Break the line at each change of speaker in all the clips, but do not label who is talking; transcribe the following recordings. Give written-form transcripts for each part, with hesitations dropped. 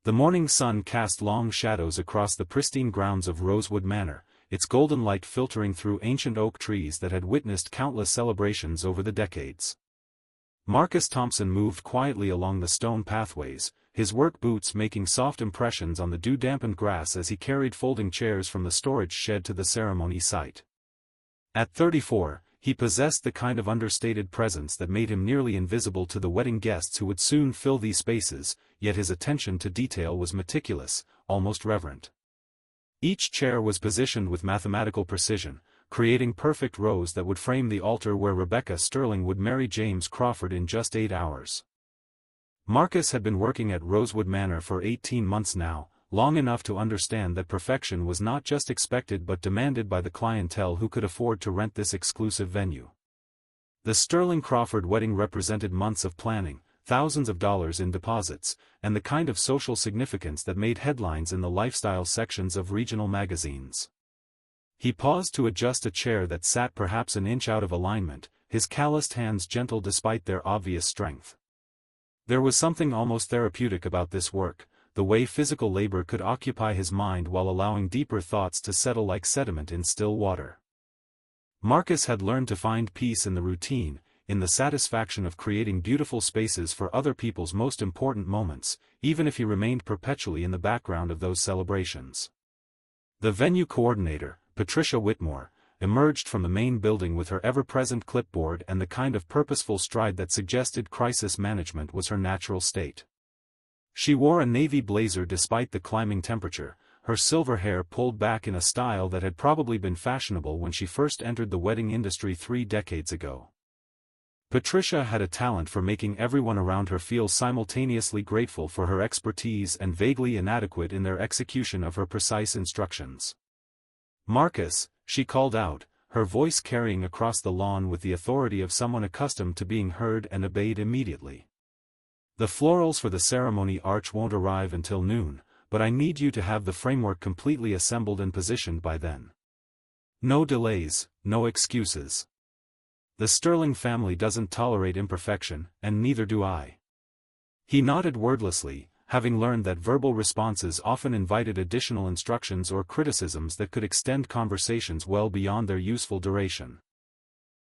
The morning sun cast long shadows across the pristine grounds of Rosewood Manor, its golden light filtering through ancient oak trees that had witnessed countless celebrations over the decades. Marcus Thompson moved quietly along the stone pathways, his work boots making soft impressions on the dew-dampened grass as he carried folding chairs from the storage shed to the ceremony site. At 34, he possessed the kind of understated presence that made him nearly invisible to the wedding guests who would soon fill these spaces, yet his attention to detail was meticulous, almost reverent. Each chair was positioned with mathematical precision, creating perfect rows that would frame the altar where Rebecca Sterling would marry James Crawford in just 8 hours. Marcus had been working at Rosewood Manor for 18 months now, long enough to understand that perfection was not just expected but demanded by the clientele who could afford to rent this exclusive venue. The Sterling-Crawford wedding represented months of planning, thousands of dollars in deposits, and the kind of social significance that made headlines in the lifestyle sections of regional magazines. He paused to adjust a chair that sat perhaps an inch out of alignment, his calloused hands gentle despite their obvious strength. There was something almost therapeutic about this work, the way physical labor could occupy his mind while allowing deeper thoughts to settle like sediment in still water. Marcus had learned to find peace in the routine, in the satisfaction of creating beautiful spaces for other people's most important moments, even if he remained perpetually in the background of those celebrations. The venue coordinator, Patricia Whitmore, emerged from the main building with her ever-present clipboard and the kind of purposeful stride that suggested crisis management was her natural state. She wore a navy blazer despite the climbing temperature, her silver hair pulled back in a style that had probably been fashionable when she first entered the wedding industry 3 decades ago. Patricia had a talent for making everyone around her feel simultaneously grateful for her expertise and vaguely inadequate in their execution of her precise instructions. "Marcus," she called out, her voice carrying across the lawn with the authority of someone accustomed to being heard and obeyed immediately. "The florals for the ceremony arch won't arrive until noon, but I need you to have the framework completely assembled and positioned by then. No delays, no excuses. The Sterling family doesn't tolerate imperfection, and neither do I." He nodded wordlessly, having learned that verbal responses often invited additional instructions or criticisms that could extend conversations well beyond their useful duration.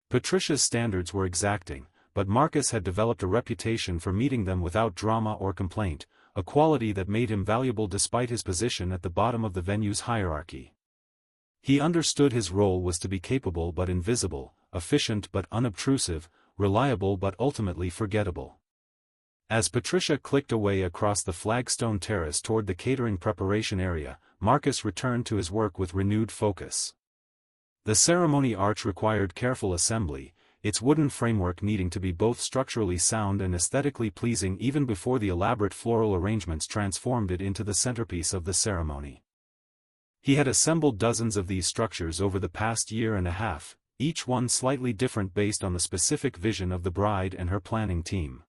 Patricia's standards were exacting, but Marcus had developed a reputation for meeting them without drama or complaint, a quality that made him valuable despite his position at the bottom of the venue's hierarchy. He understood his role was to be capable but invisible, efficient but unobtrusive, reliable but ultimately forgettable. As Patricia clicked away across the flagstone terrace toward the catering preparation area, Marcus returned to his work with renewed focus. The ceremony arch required careful assembly, its wooden framework needing to be both structurally sound and aesthetically pleasing even before the elaborate floral arrangements transformed it into the centerpiece of the ceremony. He had assembled dozens of these structures over the past year and a half, each one slightly different based on the specific vision of the bride and her planning team.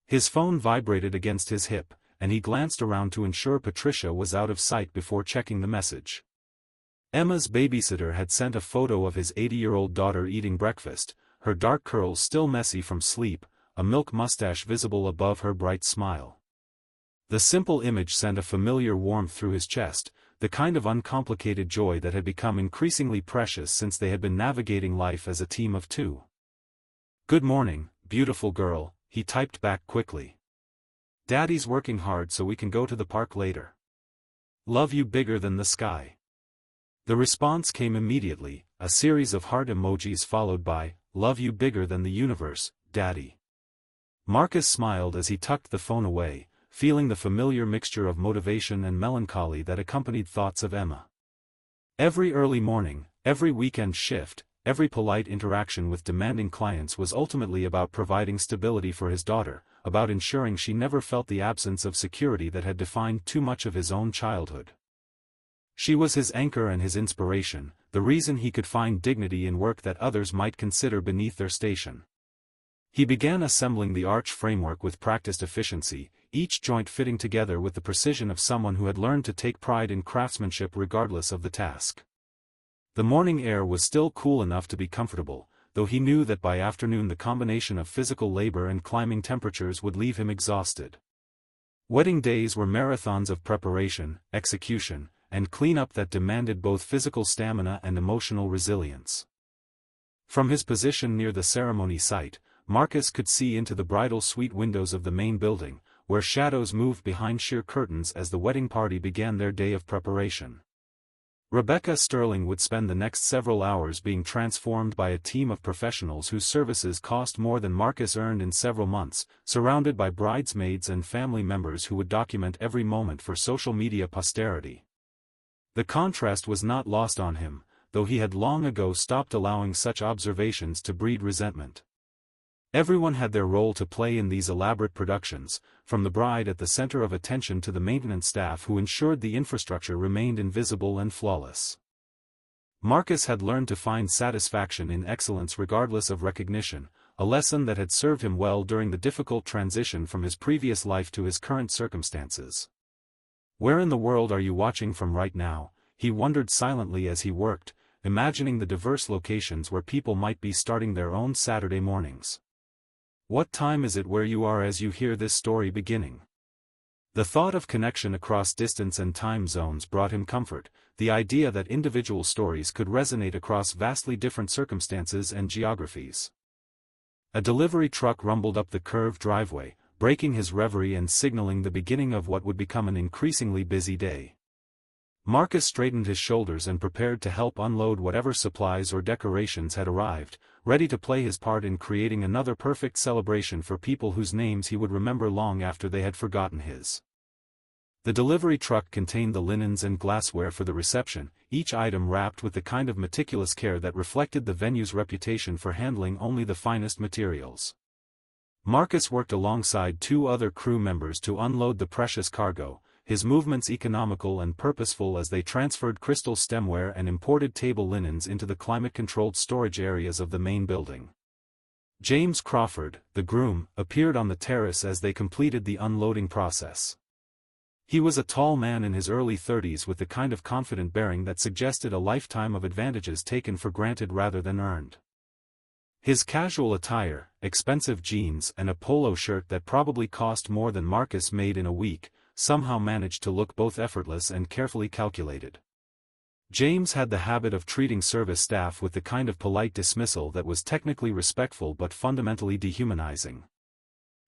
His phone vibrated against his hip, and he glanced around to ensure Patricia was out of sight before checking the message. Emma's babysitter had sent a photo of his 80-year-old daughter eating breakfast, her dark curls still messy from sleep, a milk mustache visible above her bright smile. The simple image sent a familiar warmth through his chest, the kind of uncomplicated joy that had become increasingly precious since they had been navigating life as a team of 2. "Good morning, beautiful girl," he typed back quickly. "Daddy's working hard so we can go to the park later. Love you bigger than the sky." The response came immediately, a series of heart emojis followed by, "Love you bigger than the universe, Daddy." Marcus smiled as he tucked the phone away, feeling the familiar mixture of motivation and melancholy that accompanied thoughts of Emma. Every early morning, every weekend shift, every polite interaction with demanding clients was ultimately about providing stability for his daughter, about ensuring she never felt the absence of security that had defined too much of his own childhood. She was his anchor and his inspiration, the reason he could find dignity in work that others might consider beneath their station. He began assembling the arch framework with practiced efficiency, each joint fitting together with the precision of someone who had learned to take pride in craftsmanship regardless of the task. The morning air was still cool enough to be comfortable, though he knew that by afternoon the combination of physical labor and climbing temperatures would leave him exhausted. Wedding days were marathons of preparation, execution, and cleanup that demanded both physical stamina and emotional resilience. From his position near the ceremony site, Marcus could see into the bridal suite windows of the main building, where shadows moved behind sheer curtains as the wedding party began their day of preparation. Rebecca Sterling would spend the next several hours being transformed by a team of professionals whose services cost more than Marcus earned in several months, surrounded by bridesmaids and family members who would document every moment for social media posterity. The contrast was not lost on him, though he had long ago stopped allowing such observations to breed resentment. Everyone had their role to play in these elaborate productions, from the bride at the center of attention to the maintenance staff who ensured the infrastructure remained invisible and flawless. Marcus had learned to find satisfaction in excellence regardless of recognition, a lesson that had served him well during the difficult transition from his previous life to his current circumstances. Where in the world are you watching from right now? He wondered silently as he worked, imagining the diverse locations where people might be starting their own Saturday mornings. What time is it where you are as you hear this story beginning? The thought of connection across distance and time zones brought him comfort, the idea that individual stories could resonate across vastly different circumstances and geographies. A delivery truck rumbled up the curved driveway, breaking his reverie and signaling the beginning of what would become an increasingly busy day. Marcus straightened his shoulders and prepared to help unload whatever supplies or decorations had arrived, ready to play his part in creating another perfect celebration for people whose names he would remember long after they had forgotten his. The delivery truck contained the linens and glassware for the reception, each item wrapped with the kind of meticulous care that reflected the venue's reputation for handling only the finest materials. Marcus worked alongside two other crew members to unload the precious cargo, his movements economical and purposeful as they transferred crystal stemware and imported table linens into the climate-controlled storage areas of the main building. James Crawford, the groom, appeared on the terrace as they completed the unloading process. He was a tall man in his early 30s with the kind of confident bearing that suggested a lifetime of advantages taken for granted rather than earned. His casual attire, expensive jeans and a polo shirt that probably cost more than Marcus made in a week, somehow managed to look both effortless and carefully calculated. James had the habit of treating service staff with the kind of polite dismissal that was technically respectful but fundamentally dehumanizing.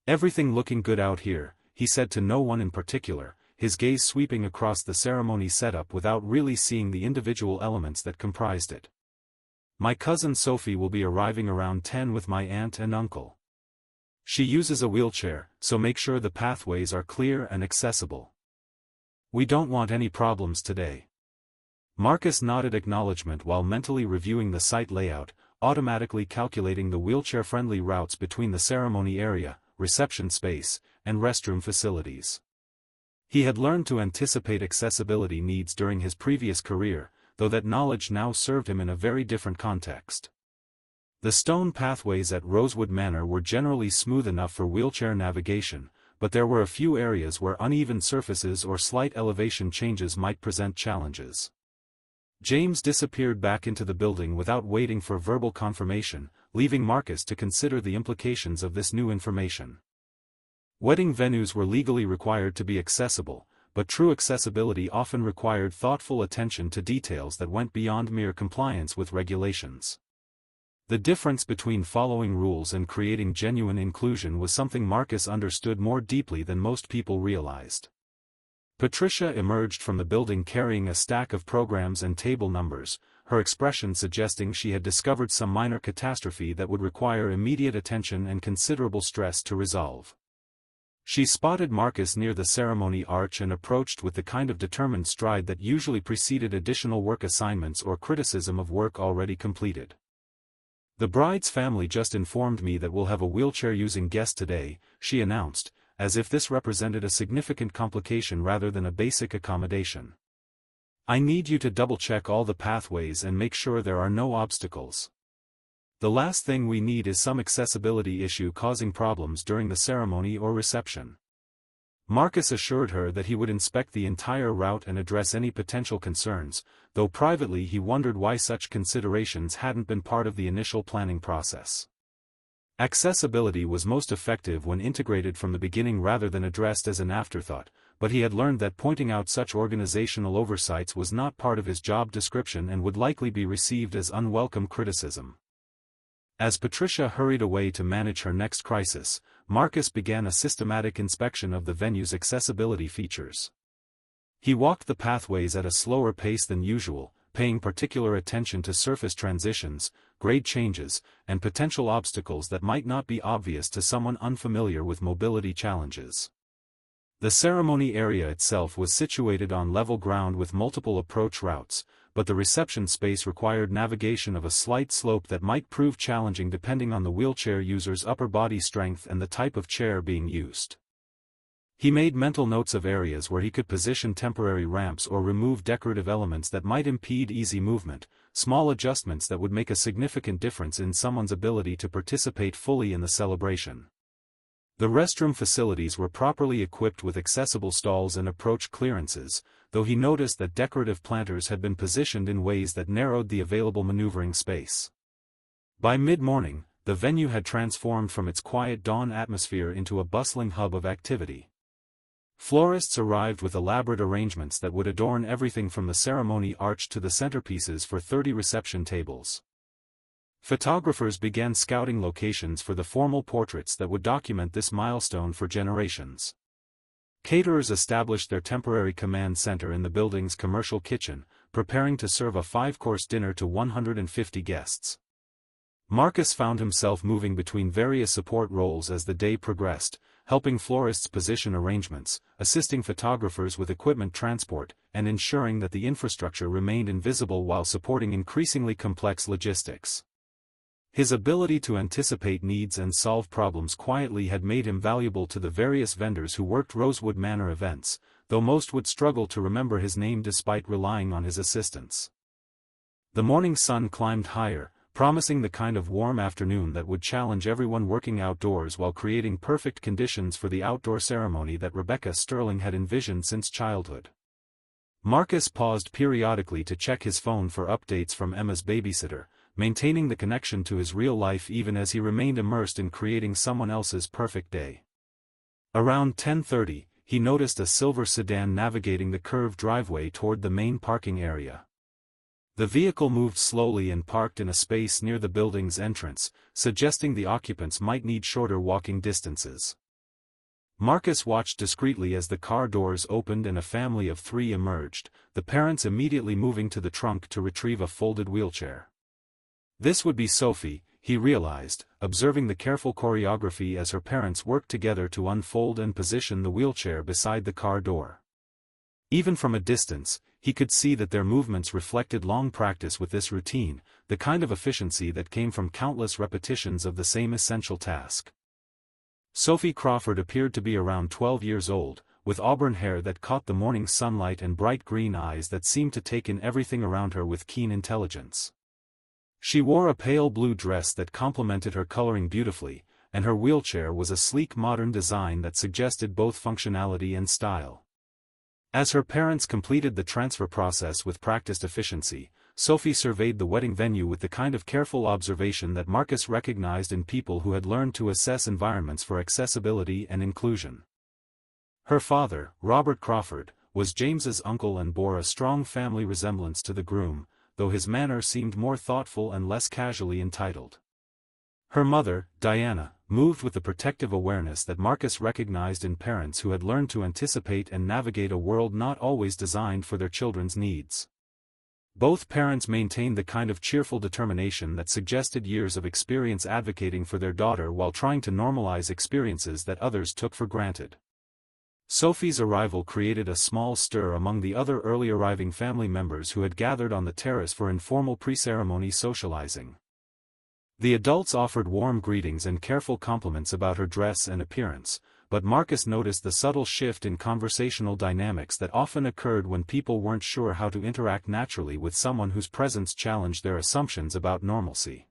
"Everything looking good out here," he said to no one in particular, his gaze sweeping across the ceremony setup without really seeing the individual elements that comprised it. "My cousin Sophie will be arriving around 10 with my aunt and uncle. She uses a wheelchair, so make sure the pathways are clear and accessible. We don't want any problems today." Marcus nodded acknowledgement while mentally reviewing the site layout, automatically calculating the wheelchair-friendly routes between the ceremony area, reception space, and restroom facilities. He had learned to anticipate accessibility needs during his previous career, though that knowledge now served him in a very different context. The stone pathways at Rosewood Manor were generally smooth enough for wheelchair navigation, but there were a few areas where uneven surfaces or slight elevation changes might present challenges. James disappeared back into the building without waiting for verbal confirmation, leaving Marcus to consider the implications of this new information. Wedding venues were legally required to be accessible, but true accessibility often required thoughtful attention to details that went beyond mere compliance with regulations. The difference between following rules and creating genuine inclusion was something Marcus understood more deeply than most people realized. Patricia emerged from the building carrying a stack of programs and table numbers, her expression suggesting she had discovered some minor catastrophe that would require immediate attention and considerable stress to resolve. She spotted Marcus near the ceremony arch and approached with the kind of determined stride that usually preceded additional work assignments or criticism of work already completed. "The bride's family just informed me that we'll have a wheelchair-using guest today," she announced, as if this represented a significant complication rather than a basic accommodation. "I need you to double-check all the pathways and make sure there are no obstacles. The last thing we need is some accessibility issue causing problems during the ceremony or reception." Marcus assured her that he would inspect the entire route and address any potential concerns, though privately he wondered why such considerations hadn't been part of the initial planning process. Accessibility was most effective when integrated from the beginning rather than addressed as an afterthought, but he had learned that pointing out such organizational oversights was not part of his job description and would likely be received as unwelcome criticism. As Patricia hurried away to manage her next crisis, Marcus began a systematic inspection of the venue's accessibility features. He walked the pathways at a slower pace than usual, paying particular attention to surface transitions, grade changes, and potential obstacles that might not be obvious to someone unfamiliar with mobility challenges. The ceremony area itself was situated on level ground with multiple approach routes, but the reception space required navigation of a slight slope that might prove challenging depending on the wheelchair user's upper body strength and the type of chair being used. He made mental notes of areas where he could position temporary ramps or remove decorative elements that might impede easy movement, small adjustments that would make a significant difference in someone's ability to participate fully in the celebration. The restroom facilities were properly equipped with accessible stalls and approach clearances, though he noticed that decorative planters had been positioned in ways that narrowed the available maneuvering space. By mid-morning, the venue had transformed from its quiet dawn atmosphere into a bustling hub of activity. Florists arrived with elaborate arrangements that would adorn everything from the ceremony arch to the centerpieces for 30 reception tables. Photographers began scouting locations for the formal portraits that would document this milestone for generations. Caterers established their temporary command center in the building's commercial kitchen, preparing to serve a 5-course dinner to 150 guests. Marcus found himself moving between various support roles as the day progressed, helping florists position arrangements, assisting photographers with equipment transport, and ensuring that the infrastructure remained invisible while supporting increasingly complex logistics. His ability to anticipate needs and solve problems quietly had made him valuable to the various vendors who worked Rosewood Manor events, though most would struggle to remember his name despite relying on his assistance. The morning sun climbed higher, promising the kind of warm afternoon that would challenge everyone working outdoors while creating perfect conditions for the outdoor ceremony that Rebecca Sterling had envisioned since childhood. Marcus paused periodically to check his phone for updates from Emma's babysitter, maintaining the connection to his real life even as he remained immersed in creating someone else's perfect day. Around 10:30, he noticed a silver sedan navigating the curved driveway toward the main parking area. The vehicle moved slowly and parked in a space near the building's entrance, suggesting the occupants might need shorter walking distances. Marcus watched discreetly as the car doors opened and a family of 3 emerged, the parents immediately moving to the trunk to retrieve a folded wheelchair. This would be Sophie, he realized, observing the careful choreography as her parents worked together to unfold and position the wheelchair beside the car door. Even from a distance, he could see that their movements reflected long practice with this routine, the kind of efficiency that came from countless repetitions of the same essential task. Sophie Crawford appeared to be around 12 years old, with auburn hair that caught the morning sunlight and bright green eyes that seemed to take in everything around her with keen intelligence. She wore a pale blue dress that complemented her coloring beautifully, and her wheelchair was a sleek modern design that suggested both functionality and style. As her parents completed the transfer process with practiced efficiency, Sophie surveyed the wedding venue with the kind of careful observation that Marcus recognized in people who had learned to assess environments for accessibility and inclusion. Her father, Robert Crawford, was James's uncle and bore a strong family resemblance to the groom, though his manner seemed more thoughtful and less casually entitled. Her mother, Diana, moved with the protective awareness that Marcus recognized in parents who had learned to anticipate and navigate a world not always designed for their children's needs. Both parents maintained the kind of cheerful determination that suggested years of experience advocating for their daughter while trying to normalize experiences that others took for granted. Sophie's arrival created a small stir among the other early arriving family members who had gathered on the terrace for informal pre-ceremony socializing. The adults offered warm greetings and careful compliments about her dress and appearance, but Marcus noticed the subtle shift in conversational dynamics that often occurred when people weren't sure how to interact naturally with someone whose presence challenged their assumptions about normalcy.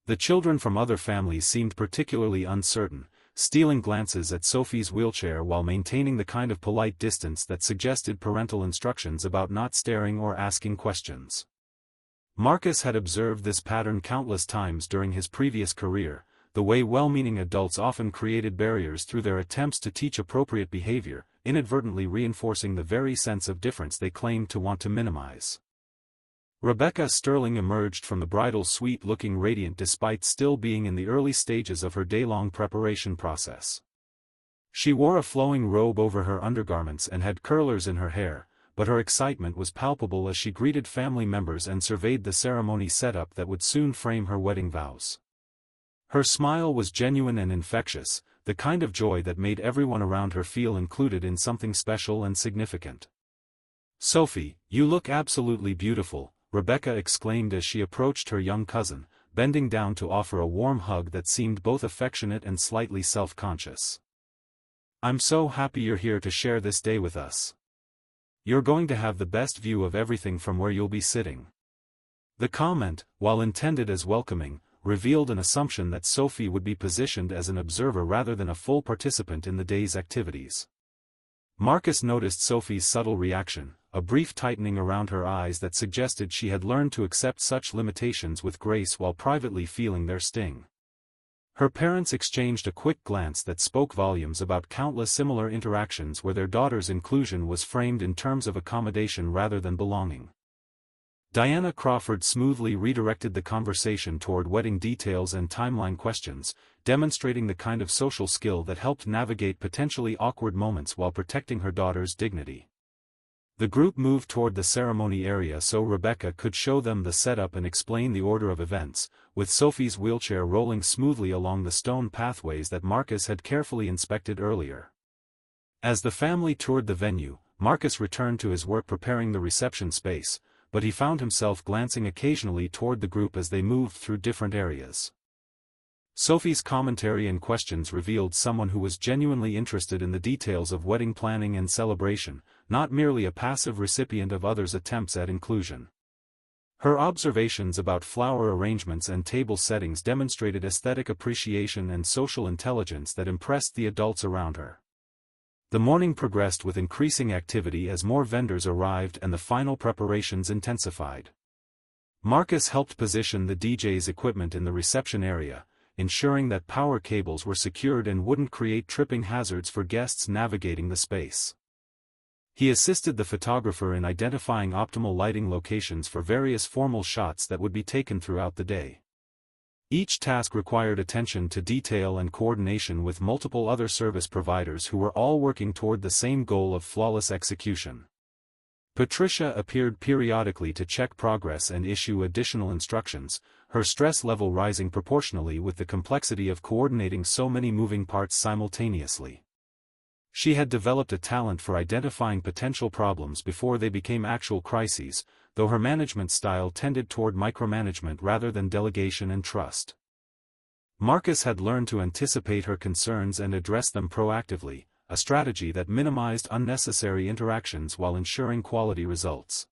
The children from other families seemed particularly uncertain, stealing glances at Sophie's wheelchair while maintaining the kind of polite distance that suggested parental instructions about not staring or asking questions. Marcus had observed this pattern countless times during his previous career, the way well-meaning adults often created barriers through their attempts to teach appropriate behavior, inadvertently reinforcing the very sense of difference they claimed to want to minimize. Rebecca Sterling emerged from the bridal suite looking radiant despite still being in the early stages of her day-long preparation process. She wore a flowing robe over her undergarments and had curlers in her hair, but her excitement was palpable as she greeted family members and surveyed the ceremony setup that would soon frame her wedding vows. Her smile was genuine and infectious, the kind of joy that made everyone around her feel included in something special and significant. "Sophie, you look absolutely beautiful," Rebecca exclaimed as she approached her young cousin, bending down to offer a warm hug that seemed both affectionate and slightly self-conscious. "I'm so happy you're here to share this day with us. You're going to have the best view of everything from where you'll be sitting." The comment, while intended as welcoming, revealed an assumption that Sophie would be positioned as an observer rather than a full participant in the day's activities. Marcus noticed Sophie's subtle reaction, a brief tightening around her eyes that suggested she had learned to accept such limitations with grace while privately feeling their sting. Her parents exchanged a quick glance that spoke volumes about countless similar interactions where their daughter's inclusion was framed in terms of accommodation rather than belonging. Diana Crawford smoothly redirected the conversation toward wedding details and timeline questions, demonstrating the kind of social skill that helped navigate potentially awkward moments while protecting her daughter's dignity. The group moved toward the ceremony area so Rebecca could show them the setup and explain the order of events, with Sophie's wheelchair rolling smoothly along the stone pathways that Marcus had carefully inspected earlier. As the family toured the venue, Marcus returned to his work preparing the reception space, but he found himself glancing occasionally toward the group as they moved through different areas. Sophie's commentary and questions revealed someone who was genuinely interested in the details of wedding planning and celebration, not merely a passive recipient of others' attempts at inclusion. Her observations about flower arrangements and table settings demonstrated aesthetic appreciation and social intelligence that impressed the adults around her. The morning progressed with increasing activity as more vendors arrived and the final preparations intensified. Marcus helped position the DJ's equipment in the reception area, ensuring that power cables were secured and wouldn't create tripping hazards for guests navigating the space. He assisted the photographer in identifying optimal lighting locations for various formal shots that would be taken throughout the day. Each task required attention to detail and coordination with multiple other service providers who were all working toward the same goal of flawless execution. Patricia appeared periodically to check progress and issue additional instructions, her stress level rising proportionally with the complexity of coordinating so many moving parts simultaneously. She had developed a talent for identifying potential problems before they became actual crises, though her management style tended toward micromanagement rather than delegation and trust. Marcus had learned to anticipate her concerns and address them proactively, a strategy that minimized unnecessary interactions while ensuring quality results.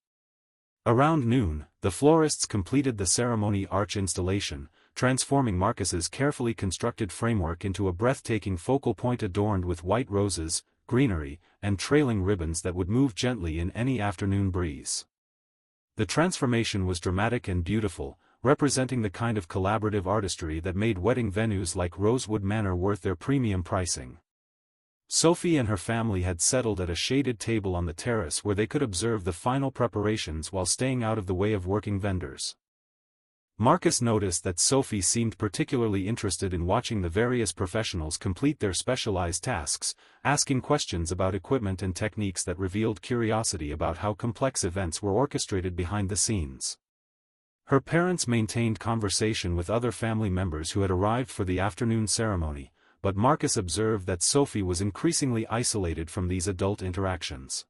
Around noon, the florists completed the ceremony arch installation, transforming Marcus's carefully constructed framework into a breathtaking focal point adorned with white roses, greenery, and trailing ribbons that would move gently in any afternoon breeze. The transformation was dramatic and beautiful, representing the kind of collaborative artistry that made wedding venues like Rosewood Manor worth their premium pricing. Sophie and her family had settled at a shaded table on the terrace where they could observe the final preparations while staying out of the way of working vendors. Marcus noticed that Sophie seemed particularly interested in watching the various professionals complete their specialized tasks, asking questions about equipment and techniques that revealed curiosity about how complex events were orchestrated behind the scenes. Her parents maintained conversation with other family members who had arrived for the afternoon ceremony, but Marcus observed that Sophie was increasingly isolated from these adult interactions.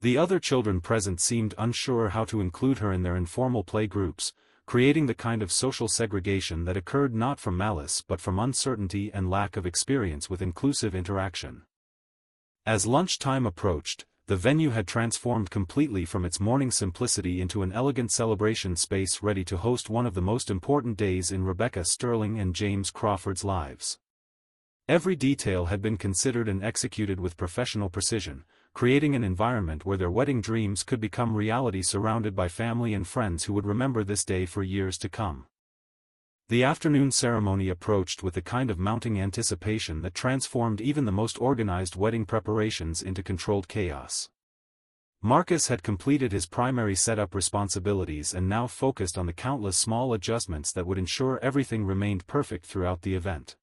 The other children present seemed unsure how to include her in their informal play groups, creating the kind of social segregation that occurred not from malice but from uncertainty and lack of experience with inclusive interaction. As lunchtime approached, the venue had transformed completely from its morning simplicity into an elegant celebration space ready to host one of the most important days in Rebecca Sterling and James Crawford's lives. Every detail had been considered and executed with professional precision, creating an environment where their wedding dreams could become reality surrounded by family and friends who would remember this day for years to come. The afternoon ceremony approached with a kind of mounting anticipation that transformed even the most organized wedding preparations into controlled chaos. Marcus had completed his primary setup responsibilities and now focused on the countless small adjustments that would ensure everything remained perfect throughout the event.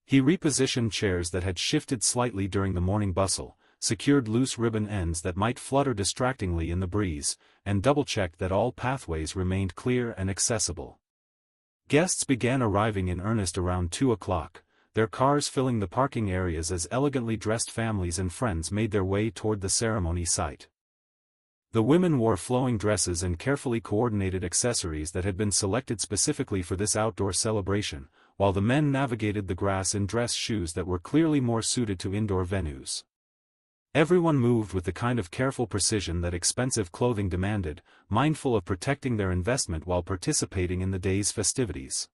He repositioned chairs that had shifted slightly during the morning bustle, secured loose ribbon ends that might flutter distractingly in the breeze, and double-checked that all pathways remained clear and accessible. Guests began arriving in earnest around 2 o'clock, their cars filling the parking areas as elegantly dressed families and friends made their way toward the ceremony site. The women wore flowing dresses and carefully coordinated accessories that had been selected specifically for this outdoor celebration, while the men navigated the grass in dress shoes that were clearly more suited to indoor venues. Everyone moved with the kind of careful precision that expensive clothing demanded, mindful of protecting their investment while participating in the day's festivities.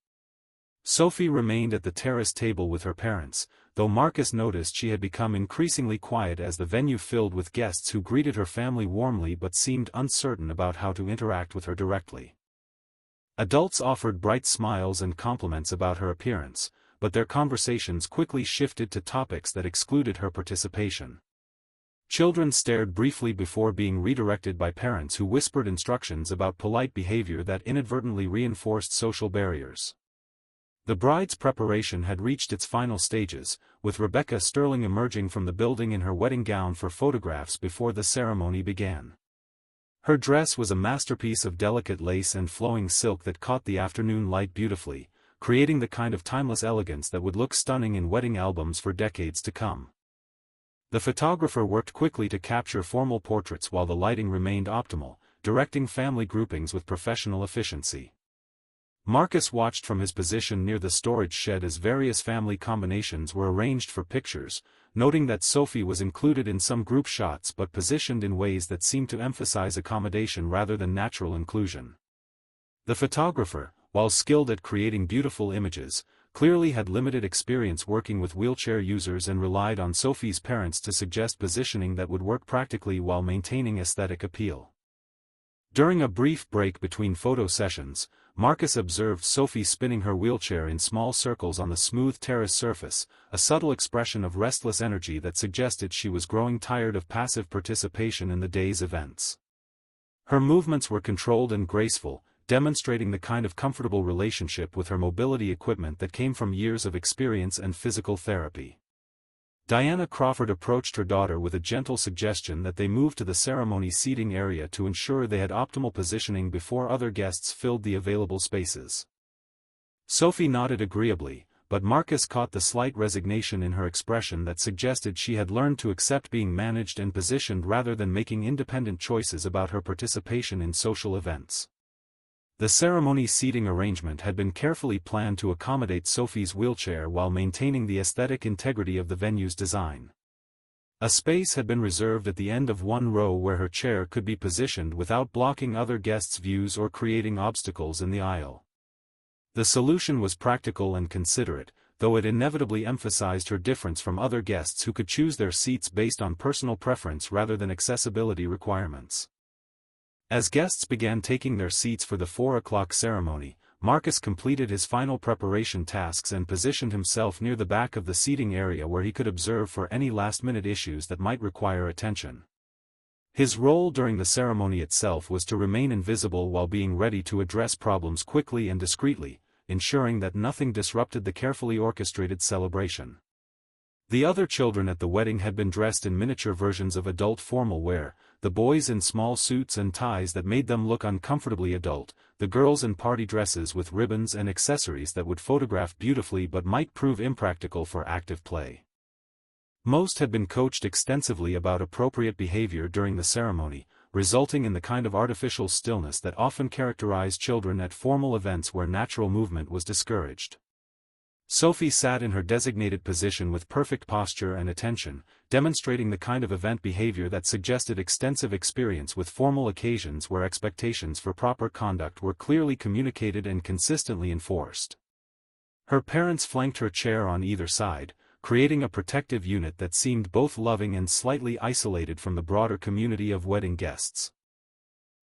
Sophie remained at the terrace table with her parents, though Marcus noticed she had become increasingly quiet as the venue filled with guests who greeted her family warmly but seemed uncertain about how to interact with her directly. Adults offered bright smiles and compliments about her appearance, but their conversations quickly shifted to topics that excluded her participation. Children stared briefly before being redirected by parents who whispered instructions about polite behavior that inadvertently reinforced social barriers. The bride's preparation had reached its final stages, with Rebecca Sterling emerging from the building in her wedding gown for photographs before the ceremony began. Her dress was a masterpiece of delicate lace and flowing silk that caught the afternoon light beautifully, creating the kind of timeless elegance that would look stunning in wedding albums for decades to come. The photographer worked quickly to capture formal portraits while the lighting remained optimal, directing family groupings with professional efficiency. Marcus watched from his position near the storage shed as various family combinations were arranged for pictures, noting that Sophie was included in some group shots but positioned in ways that seemed to emphasize accommodation rather than natural inclusion. The photographer, while skilled at creating beautiful images, clearly had limited experience working with wheelchair users and relied on Sophie's parents to suggest positioning that would work practically while maintaining aesthetic appeal. During a brief break between photo sessions, Marcus observed Sophie spinning her wheelchair in small circles on the smooth terrace surface, a subtle expression of restless energy that suggested she was growing tired of passive participation in the day's events. Her movements were controlled and graceful, demonstrating the kind of comfortable relationship with her mobility equipment that came from years of experience and physical therapy. Diana Crawford approached her daughter with a gentle suggestion that they move to the ceremony seating area to ensure they had optimal positioning before other guests filled the available spaces. Sophie nodded agreeably, but Marcus caught the slight resignation in her expression that suggested she had learned to accept being managed and positioned rather than making independent choices about her participation in social events. The ceremony seating arrangement had been carefully planned to accommodate Sophie's wheelchair while maintaining the aesthetic integrity of the venue's design. A space had been reserved at the end of one row where her chair could be positioned without blocking other guests' views or creating obstacles in the aisle. The solution was practical and considerate, though it inevitably emphasized her difference from other guests who could choose their seats based on personal preference rather than accessibility requirements. As guests began taking their seats for the 4 o'clock ceremony, Marcus completed his final preparation tasks and positioned himself near the back of the seating area where he could observe for any last-minute issues that might require attention. His role during the ceremony itself was to remain invisible while being ready to address problems quickly and discreetly, ensuring that nothing disrupted the carefully orchestrated celebration. The other children at the wedding had been dressed in miniature versions of adult formal wear, the boys in small suits and ties that made them look uncomfortably adult, the girls in party dresses with ribbons and accessories that would photograph beautifully but might prove impractical for active play. Most had been coached extensively about appropriate behavior during the ceremony, resulting in the kind of artificial stillness that often characterized children at formal events where natural movement was discouraged. Sophie sat in her designated position with perfect posture and attention, demonstrating the kind of event behavior that suggested extensive experience with formal occasions where expectations for proper conduct were clearly communicated and consistently enforced. Her parents flanked her chair on either side, creating a protective unit that seemed both loving and slightly isolated from the broader community of wedding guests.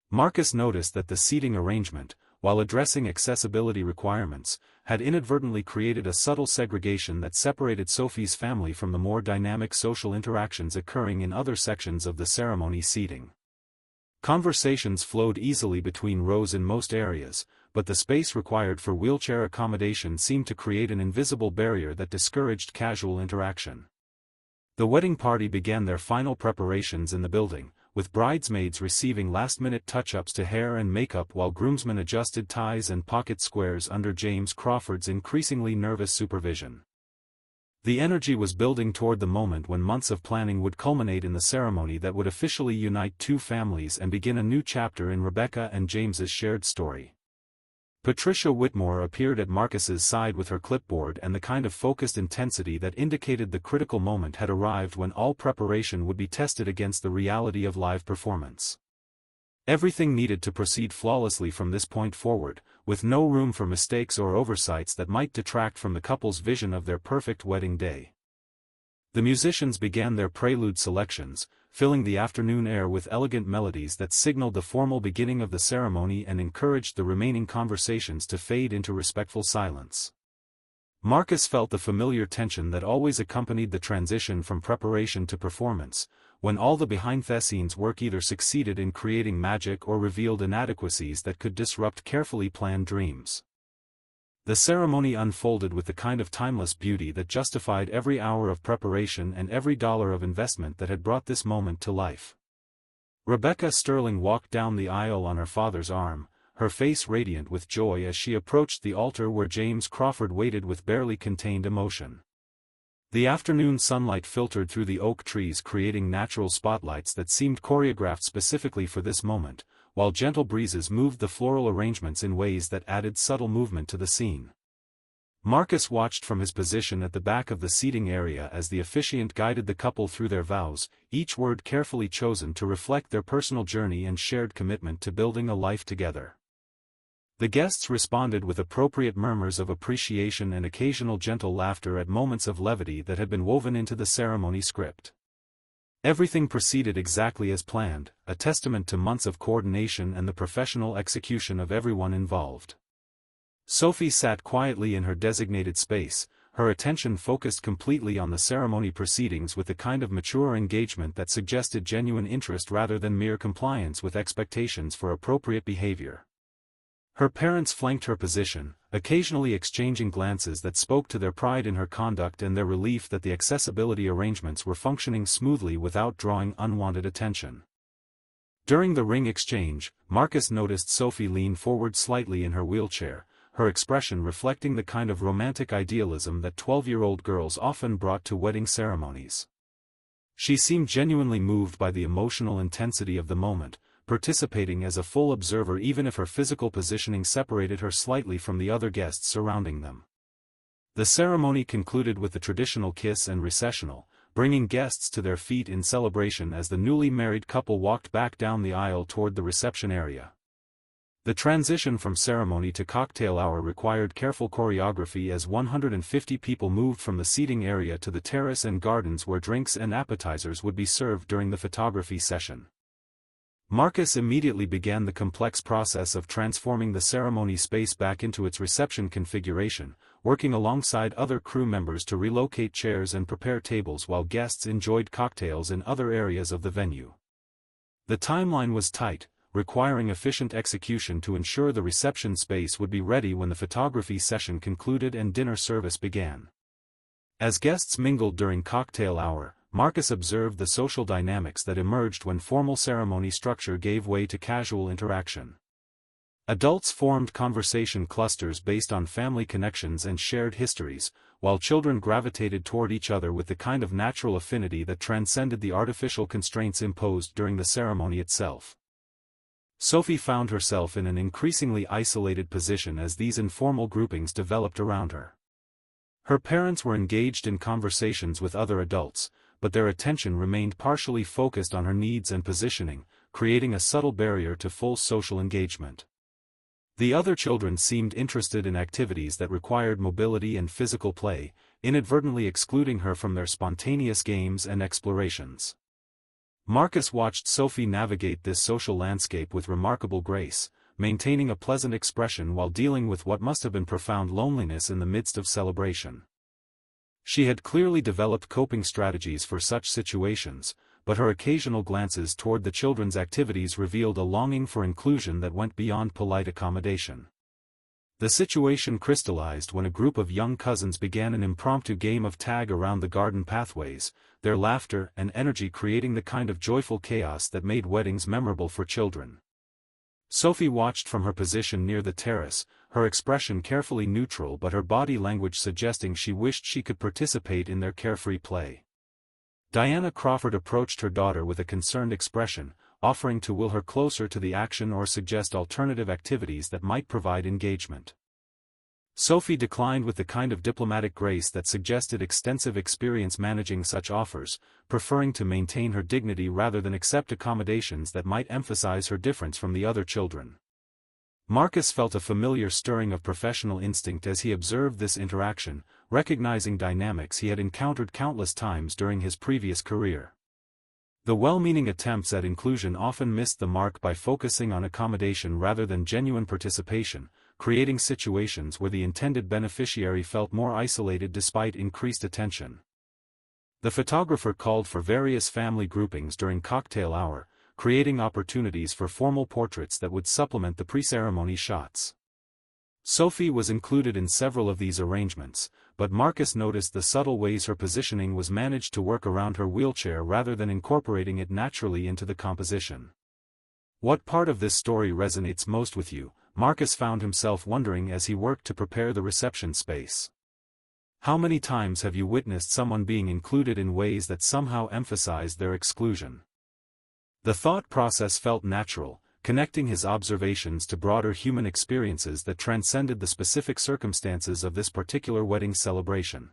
Marcus noticed that the seating arrangement, while addressing accessibility requirements, had inadvertently created a subtle segregation that separated Sophie's family from the more dynamic social interactions occurring in other sections of the ceremony seating. Conversations flowed easily between rows in most areas, but the space required for wheelchair accommodation seemed to create an invisible barrier that discouraged casual interaction. The wedding party began their final preparations in the building, with bridesmaids receiving last-minute touch-ups to hair and makeup while groomsmen adjusted ties and pocket squares under James Crawford's increasingly nervous supervision. The energy was building toward the moment when months of planning would culminate in the ceremony that would officially unite two families and begin a new chapter in Rebecca and James's shared story. Patricia Whitmore appeared at Marcus's side with her clipboard and the kind of focused intensity that indicated the critical moment had arrived when all preparation would be tested against the reality of live performance. Everything needed to proceed flawlessly from this point forward, with no room for mistakes or oversights that might detract from the couple's vision of their perfect wedding day. The musicians began their prelude selections, filling the afternoon air with elegant melodies that signaled the formal beginning of the ceremony and encouraged the remaining conversations to fade into respectful silence. Marcus felt the familiar tension that always accompanied the transition from preparation to performance, when all the behind-the-scenes work either succeeded in creating magic or revealed inadequacies that could disrupt carefully planned dreams. The ceremony unfolded with the kind of timeless beauty that justified every hour of preparation and every dollar of investment that had brought this moment to life. Rebecca Sterling walked down the aisle on her father's arm, her face radiant with joy as she approached the altar where James Crawford waited with barely contained emotion. The afternoon sunlight filtered through the oak trees, creating natural spotlights that seemed choreographed specifically for this moment, while gentle breezes moved the floral arrangements in ways that added subtle movement to the scene. Marcus watched from his position at the back of the seating area as the officiant guided the couple through their vows, each word carefully chosen to reflect their personal journey and shared commitment to building a life together. The guests responded with appropriate murmurs of appreciation and occasional gentle laughter at moments of levity that had been woven into the ceremony script. Everything proceeded exactly as planned, a testament to months of coordination and the professional execution of everyone involved. Sophie sat quietly in her designated space, her attention focused completely on the ceremony proceedings with the kind of mature engagement that suggested genuine interest rather than mere compliance with expectations for appropriate behavior. Her parents flanked her position, occasionally exchanging glances that spoke to their pride in her conduct and their relief that the accessibility arrangements were functioning smoothly without drawing unwanted attention. During the ring exchange, Marcus noticed Sophie lean forward slightly in her wheelchair, her expression reflecting the kind of romantic idealism that 12-year-old girls often brought to wedding ceremonies. She seemed genuinely moved by the emotional intensity of the moment, participating as a full observer even if her physical positioning separated her slightly from the other guests surrounding them. The ceremony concluded with the traditional kiss and recessional, bringing guests to their feet in celebration as the newly married couple walked back down the aisle toward the reception area. The transition from ceremony to cocktail hour required careful choreography as 150 people moved from the seating area to the terrace and gardens where drinks and appetizers would be served during the photography session. Marcus immediately began the complex process of transforming the ceremony space back into its reception configuration, working alongside other crew members to relocate chairs and prepare tables while guests enjoyed cocktails in other areas of the venue. The timeline was tight, requiring efficient execution to ensure the reception space would be ready when the photography session concluded and dinner service began. As guests mingled during cocktail hour, Marcus observed the social dynamics that emerged when formal ceremony structure gave way to casual interaction. Adults formed conversation clusters based on family connections and shared histories, while children gravitated toward each other with the kind of natural affinity that transcended the artificial constraints imposed during the ceremony itself. Sophie found herself in an increasingly isolated position as these informal groupings developed around her. Her parents were engaged in conversations with other adults, but their attention remained partially focused on her needs and positioning, creating a subtle barrier to full social engagement. The other children seemed interested in activities that required mobility and physical play, inadvertently excluding her from their spontaneous games and explorations. Marcus watched Sophie navigate this social landscape with remarkable grace, maintaining a pleasant expression while dealing with what must have been profound loneliness in the midst of celebration. She had clearly developed coping strategies for such situations, but her occasional glances toward the children's activities revealed a longing for inclusion that went beyond polite accommodation. The situation crystallized when a group of young cousins began an impromptu game of tag around the garden pathways, their laughter and energy creating the kind of joyful chaos that made weddings memorable for children. Sophie watched from her position near the terrace, her expression carefully neutral but her body language suggesting she wished she could participate in their carefree play. Diana Crawford approached her daughter with a concerned expression, offering to will her closer to the action or suggest alternative activities that might provide engagement. Sophie declined with the kind of diplomatic grace that suggested extensive experience managing such offers, preferring to maintain her dignity rather than accept accommodations that might emphasize her difference from the other children. Marcus felt a familiar stirring of professional instinct as he observed this interaction, recognizing dynamics he had encountered countless times during his previous career. The well-meaning attempts at inclusion often missed the mark by focusing on accommodation rather than genuine participation, creating situations where the intended beneficiary felt more isolated despite increased attention. The photographer called for various family groupings during cocktail hour, creating opportunities for formal portraits that would supplement the pre-ceremony shots. Sophie was included in several of these arrangements, but Marcus noticed the subtle ways her positioning was managed to work around her wheelchair rather than incorporating it naturally into the composition. What part of this story resonates most with you? Marcus found himself wondering as he worked to prepare the reception space. How many times have you witnessed someone being included in ways that somehow emphasized their exclusion? The thought process felt natural, connecting his observations to broader human experiences that transcended the specific circumstances of this particular wedding celebration.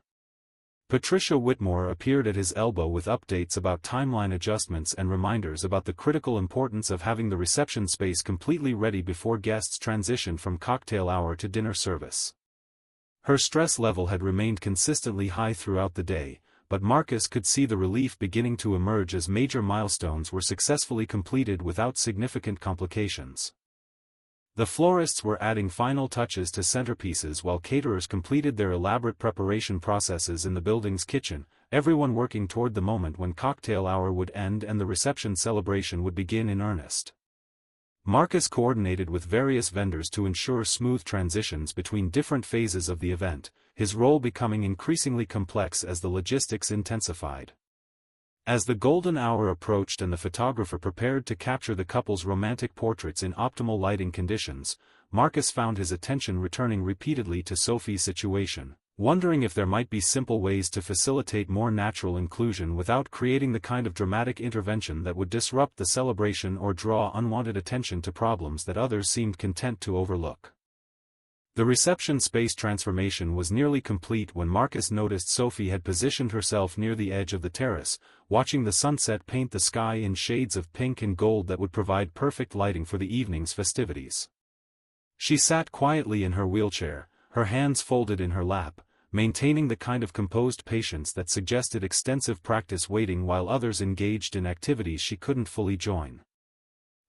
Patricia Whitmore appeared at his elbow with updates about timeline adjustments and reminders about the critical importance of having the reception space completely ready before guests transitioned from cocktail hour to dinner service. Her stress level had remained consistently high throughout the day, but Marcus could see the relief beginning to emerge as major milestones were successfully completed without significant complications. The florists were adding final touches to centerpieces while caterers completed their elaborate preparation processes in the building's kitchen, everyone working toward the moment when cocktail hour would end and the reception celebration would begin in earnest. Marcus coordinated with various vendors to ensure smooth transitions between different phases of the event, his role becoming increasingly complex as the logistics intensified. As the golden hour approached and the photographer prepared to capture the couple's romantic portraits in optimal lighting conditions, Marcus found his attention returning repeatedly to Sophie's situation, wondering if there might be simple ways to facilitate more natural inclusion without creating the kind of dramatic intervention that would disrupt the celebration or draw unwanted attention to problems that others seemed content to overlook. The reception space transformation was nearly complete when Marcus noticed Sophie had positioned herself near the edge of the terrace, watching the sunset paint the sky in shades of pink and gold that would provide perfect lighting for the evening's festivities. She sat quietly in her wheelchair, her hands folded in her lap, maintaining the kind of composed patience that suggested extensive practice waiting while others engaged in activities she couldn't fully join.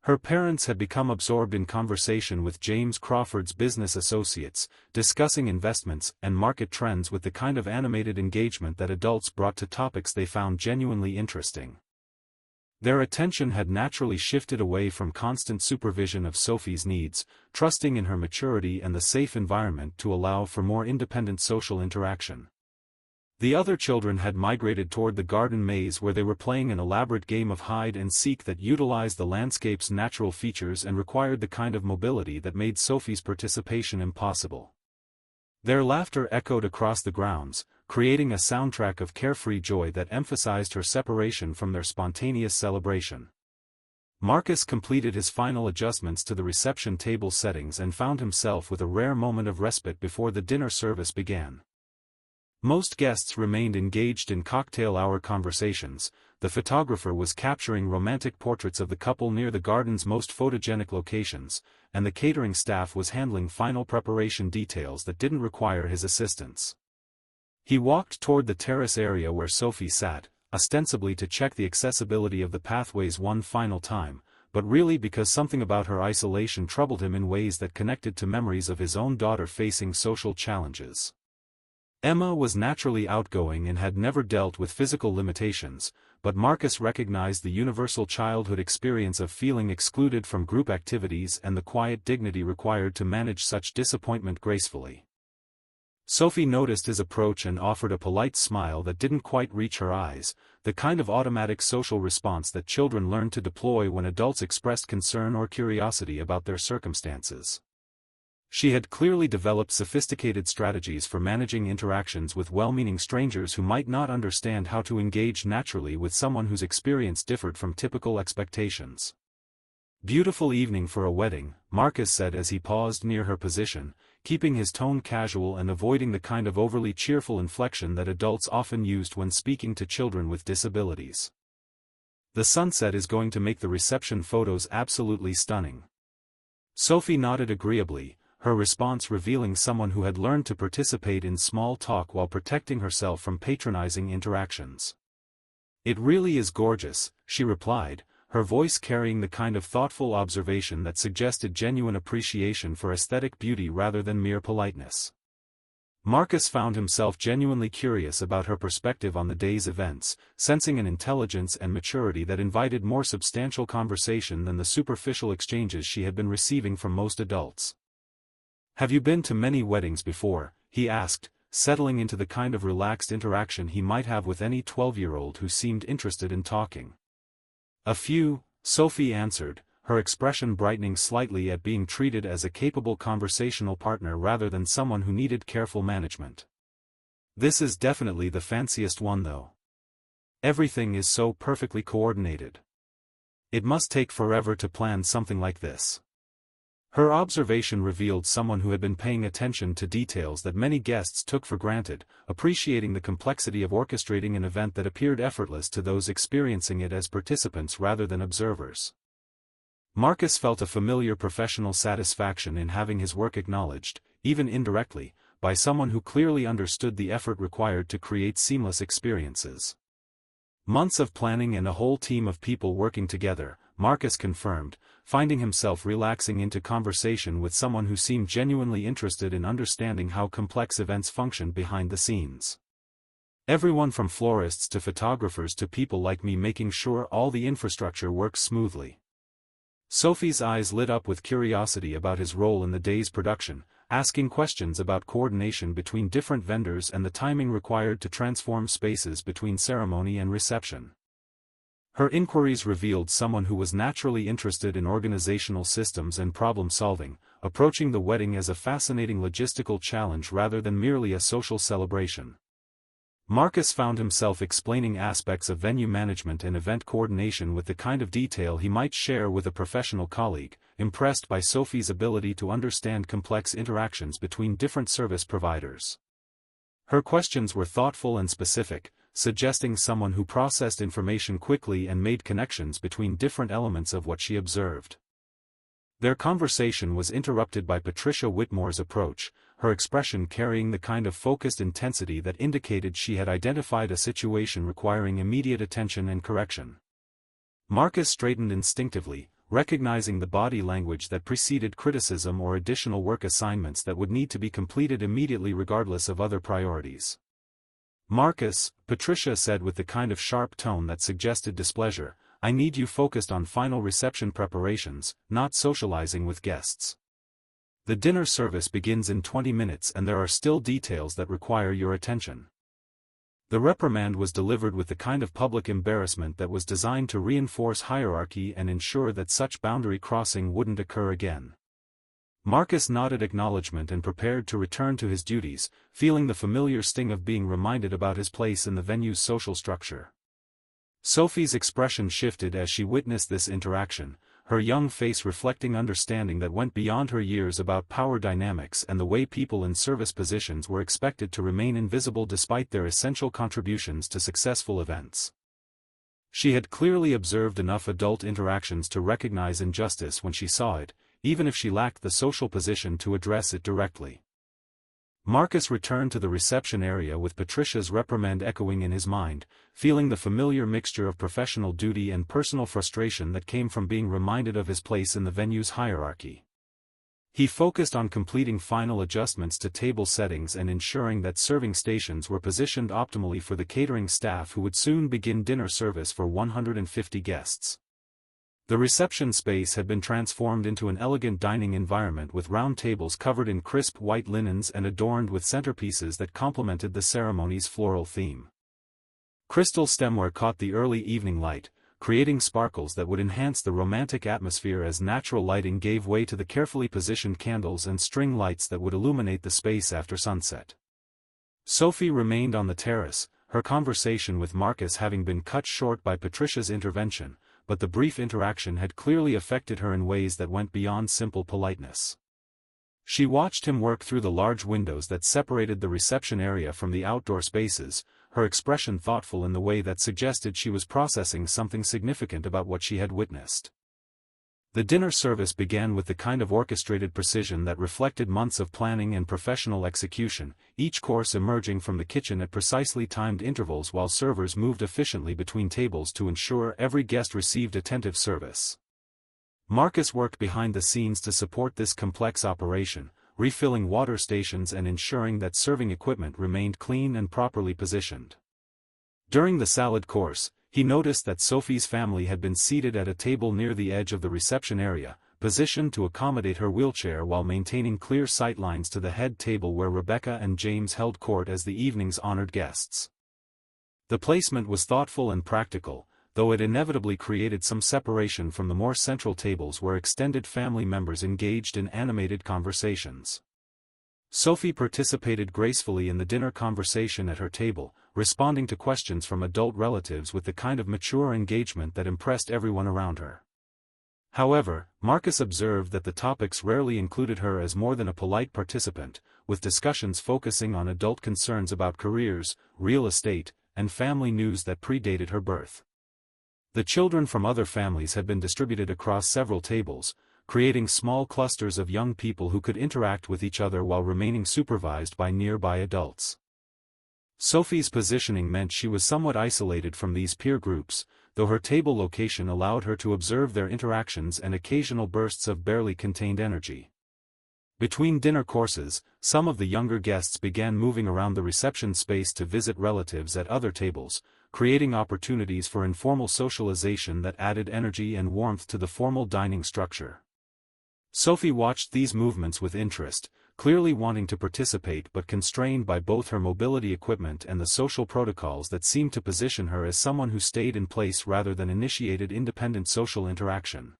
Her parents had become absorbed in conversation with James Crawford's business associates, discussing investments and market trends with the kind of animated engagement that adults brought to topics they found genuinely interesting. Their attention had naturally shifted away from constant supervision of Sophie's needs, trusting in her maturity and the safe environment to allow for more independent social interaction. The other children had migrated toward the garden maze where they were playing an elaborate game of hide and seek that utilized the landscape's natural features and required the kind of mobility that made Sophie's participation impossible. Their laughter echoed across the grounds, creating a soundtrack of carefree joy that emphasized her separation from their spontaneous celebration. Marcus completed his final adjustments to the reception table settings and found himself with a rare moment of respite before the dinner service began. Most guests remained engaged in cocktail hour conversations, the photographer was capturing romantic portraits of the couple near the garden's most photogenic locations, and the catering staff was handling final preparation details that didn't require his assistance. He walked toward the terrace area where Sophie sat, ostensibly to check the accessibility of the pathways one final time, but really because something about her isolation troubled him in ways that connected to memories of his own daughter facing social challenges. Emma was naturally outgoing and had never dealt with physical limitations, but Marcus recognized the universal childhood experience of feeling excluded from group activities and the quiet dignity required to manage such disappointment gracefully. Sophie noticed his approach and offered a polite smile that didn't quite reach her eyes, the kind of automatic social response that children learn to deploy when adults expressed concern or curiosity about their circumstances. She had clearly developed sophisticated strategies for managing interactions with well-meaning strangers who might not understand how to engage naturally with someone whose experience differed from typical expectations. "Beautiful evening for a wedding," Marcus said as he paused near her position, keeping his tone casual and avoiding the kind of overly cheerful inflection that adults often used when speaking to children with disabilities. "The sunset is going to make the reception photos absolutely stunning." Sophie nodded agreeably, her response revealing someone who had learned to participate in small talk while protecting herself from patronizing interactions. "It really is gorgeous," she replied, her voice carrying the kind of thoughtful observation that suggested genuine appreciation for aesthetic beauty rather than mere politeness. Marcus found himself genuinely curious about her perspective on the day's events, sensing an intelligence and maturity that invited more substantial conversation than the superficial exchanges she had been receiving from most adults. "Have you been to many weddings before?" he asked, settling into the kind of relaxed interaction he might have with any 12-year-old who seemed interested in talking. "A few," Sophie answered, her expression brightening slightly at being treated as a capable conversational partner rather than someone who needed careful management. "This is definitely the fanciest one though. Everything is so perfectly coordinated. It must take forever to plan something like this." Her observation revealed someone who had been paying attention to details that many guests took for granted, appreciating the complexity of orchestrating an event that appeared effortless to those experiencing it as participants rather than observers. Marcus felt a familiar professional satisfaction in having his work acknowledged, even indirectly, by someone who clearly understood the effort required to create seamless experiences. Months of planning and a whole team of people working together, Marcus confirmed, finding himself relaxing into conversation with someone who seemed genuinely interested in understanding how complex events functioned behind the scenes. "Everyone from florists to photographers to people like me making sure all the infrastructure works smoothly." Sophie's eyes lit up with curiosity about his role in the day's production, asking questions about coordination between different vendors and the timing required to transform spaces between ceremony and reception. Her inquiries revealed someone who was naturally interested in organizational systems and problem-solving, approaching the wedding as a fascinating logistical challenge rather than merely a social celebration. Marcus found himself explaining aspects of venue management and event coordination with the kind of detail he might share with a professional colleague, impressed by Sophie's ability to understand complex interactions between different service providers. Her questions were thoughtful and specific, suggesting someone who processed information quickly and made connections between different elements of what she observed. Their conversation was interrupted by Patricia Whitmore's approach, her expression carrying the kind of focused intensity that indicated she had identified a situation requiring immediate attention and correction. Marcus straightened instinctively, recognizing the body language that preceded criticism or additional work assignments that would need to be completed immediately regardless of other priorities. "Marcus," Patricia said with the kind of sharp tone that suggested displeasure, "I need you focused on final reception preparations, not socializing with guests. The dinner service begins in 20 minutes and there are still details that require your attention." The reprimand was delivered with the kind of public embarrassment that was designed to reinforce hierarchy and ensure that such boundary crossing wouldn't occur again. Marcus nodded acknowledgement and prepared to return to his duties, feeling the familiar sting of being reminded about his place in the venue's social structure. Sophie's expression shifted as she witnessed this interaction, her young face reflecting understanding that went beyond her years about power dynamics and the way people in service positions were expected to remain invisible despite their essential contributions to successful events. She had clearly observed enough adult interactions to recognize injustice when she saw it, even if she lacked the social position to address it directly. Marcus returned to the reception area with Patricia's reprimand echoing in his mind, feeling the familiar mixture of professional duty and personal frustration that came from being reminded of his place in the venue's hierarchy. He focused on completing final adjustments to table settings and ensuring that serving stations were positioned optimally for the catering staff who would soon begin dinner service for 150 guests. The reception space had been transformed into an elegant dining environment with round tables covered in crisp white linens and adorned with centerpieces that complemented the ceremony's floral theme. Crystal stemware caught the early evening light, creating sparkles that would enhance the romantic atmosphere as natural lighting gave way to the carefully positioned candles and string lights that would illuminate the space after sunset. Sophie remained on the terrace, her conversation with Marcus having been cut short by Patricia's intervention, but the brief interaction had clearly affected her in ways that went beyond simple politeness. She watched him work through the large windows that separated the reception area from the outdoor spaces, her expression thoughtful in the way that suggested she was processing something significant about what she had witnessed. The dinner service began with the kind of orchestrated precision that reflected months of planning and professional execution, each course emerging from the kitchen at precisely timed intervals while servers moved efficiently between tables to ensure every guest received attentive service. Marcus worked behind the scenes to support this complex operation, refilling water stations and ensuring that serving equipment remained clean and properly positioned. During the salad course, he noticed that Sophie's family had been seated at a table near the edge of the reception area, positioned to accommodate her wheelchair while maintaining clear sight lines to the head table where Rebecca and James held court as the evening's honored guests. The placement was thoughtful and practical, though it inevitably created some separation from the more central tables where extended family members engaged in animated conversations. Sophie participated gracefully in the dinner conversation at her table, responding to questions from adult relatives with the kind of mature engagement that impressed everyone around her. However, Marcus observed that the topics rarely included her as more than a polite participant, with discussions focusing on adult concerns about careers, real estate, and family news that predated her birth. The children from other families had been distributed across several tables, creating small clusters of young people who could interact with each other while remaining supervised by nearby adults. Sophie's positioning meant she was somewhat isolated from these peer groups, though her table location allowed her to observe their interactions and occasional bursts of barely contained energy. Between dinner courses, some of the younger guests began moving around the reception space to visit relatives at other tables, creating opportunities for informal socialization that added energy and warmth to the formal dining structure. Sophie watched these movements with interest, clearly wanting to participate but constrained by both her mobility equipment and the social protocols that seemed to position her as someone who stayed in place rather than initiated independent social interaction.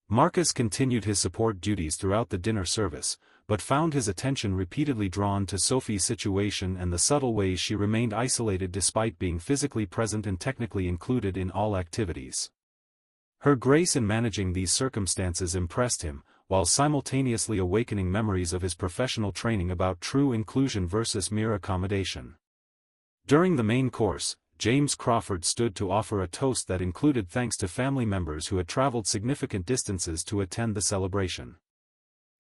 Marcus continued his support duties throughout the dinner service, but found his attention repeatedly drawn to Sophie's situation and the subtle ways she remained isolated despite being physically present and technically included in all activities. Her grace in managing these circumstances impressed him, while simultaneously awakening memories of his professional training about true inclusion versus mere accommodation. During the main course, James Crawford stood to offer a toast that included thanks to family members who had traveled significant distances to attend the celebration.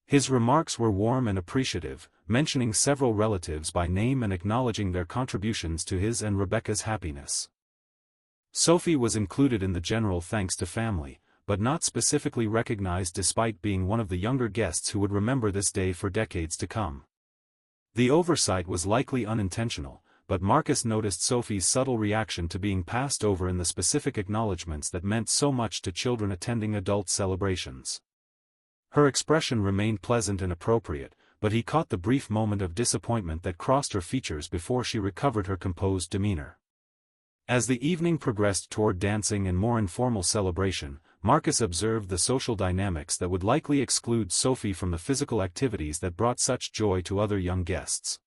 His remarks were warm and appreciative, mentioning several relatives by name and acknowledging their contributions to his and Rebecca's happiness. Sophie was included in the general thanks to family, but not specifically recognized despite being one of the younger guests who would remember this day for decades to come. The oversight was likely unintentional, but Marcus noticed Sophie's subtle reaction to being passed over in the specific acknowledgments that meant so much to children attending adult celebrations. Her expression remained pleasant and appropriate, but he caught the brief moment of disappointment that crossed her features before she recovered her composed demeanor. As the evening progressed toward dancing and more informal celebration, Marcus observed the social dynamics that would likely exclude Sophie from the physical activities that brought such joy to other young guests.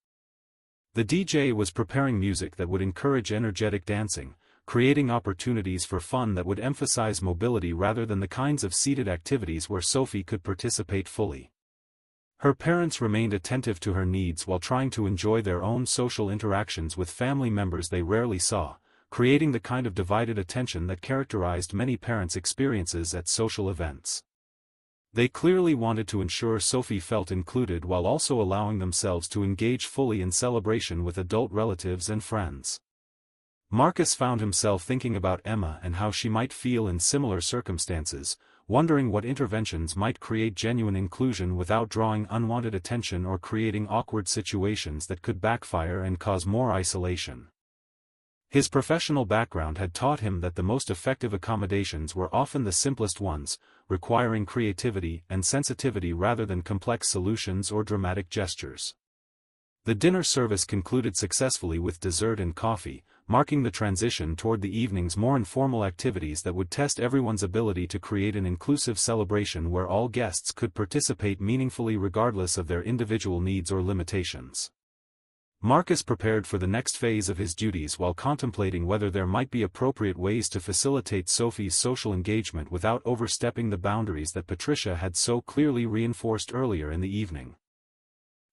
The DJ was preparing music that would encourage energetic dancing, creating opportunities for fun that would emphasize mobility rather than the kinds of seated activities where Sophie could participate fully. Her parents remained attentive to her needs while trying to enjoy their own social interactions with family members they rarely saw, creating the kind of divided attention that characterized many parents' experiences at social events. They clearly wanted to ensure Sophie felt included while also allowing themselves to engage fully in celebration with adult relatives and friends. Marcus found himself thinking about Emma and how she might feel in similar circumstances, wondering what interventions might create genuine inclusion without drawing unwanted attention or creating awkward situations that could backfire and cause more isolation. His professional background had taught him that the most effective accommodations were often the simplest ones, requiring creativity and sensitivity rather than complex solutions or dramatic gestures. The dinner service concluded successfully with dessert and coffee, marking the transition toward the evening's more informal activities that would test everyone's ability to create an inclusive celebration where all guests could participate meaningfully regardless of their individual needs or limitations. Marcus prepared for the next phase of his duties while contemplating whether there might be appropriate ways to facilitate Sophie's social engagement without overstepping the boundaries that Patricia had so clearly reinforced earlier in the evening.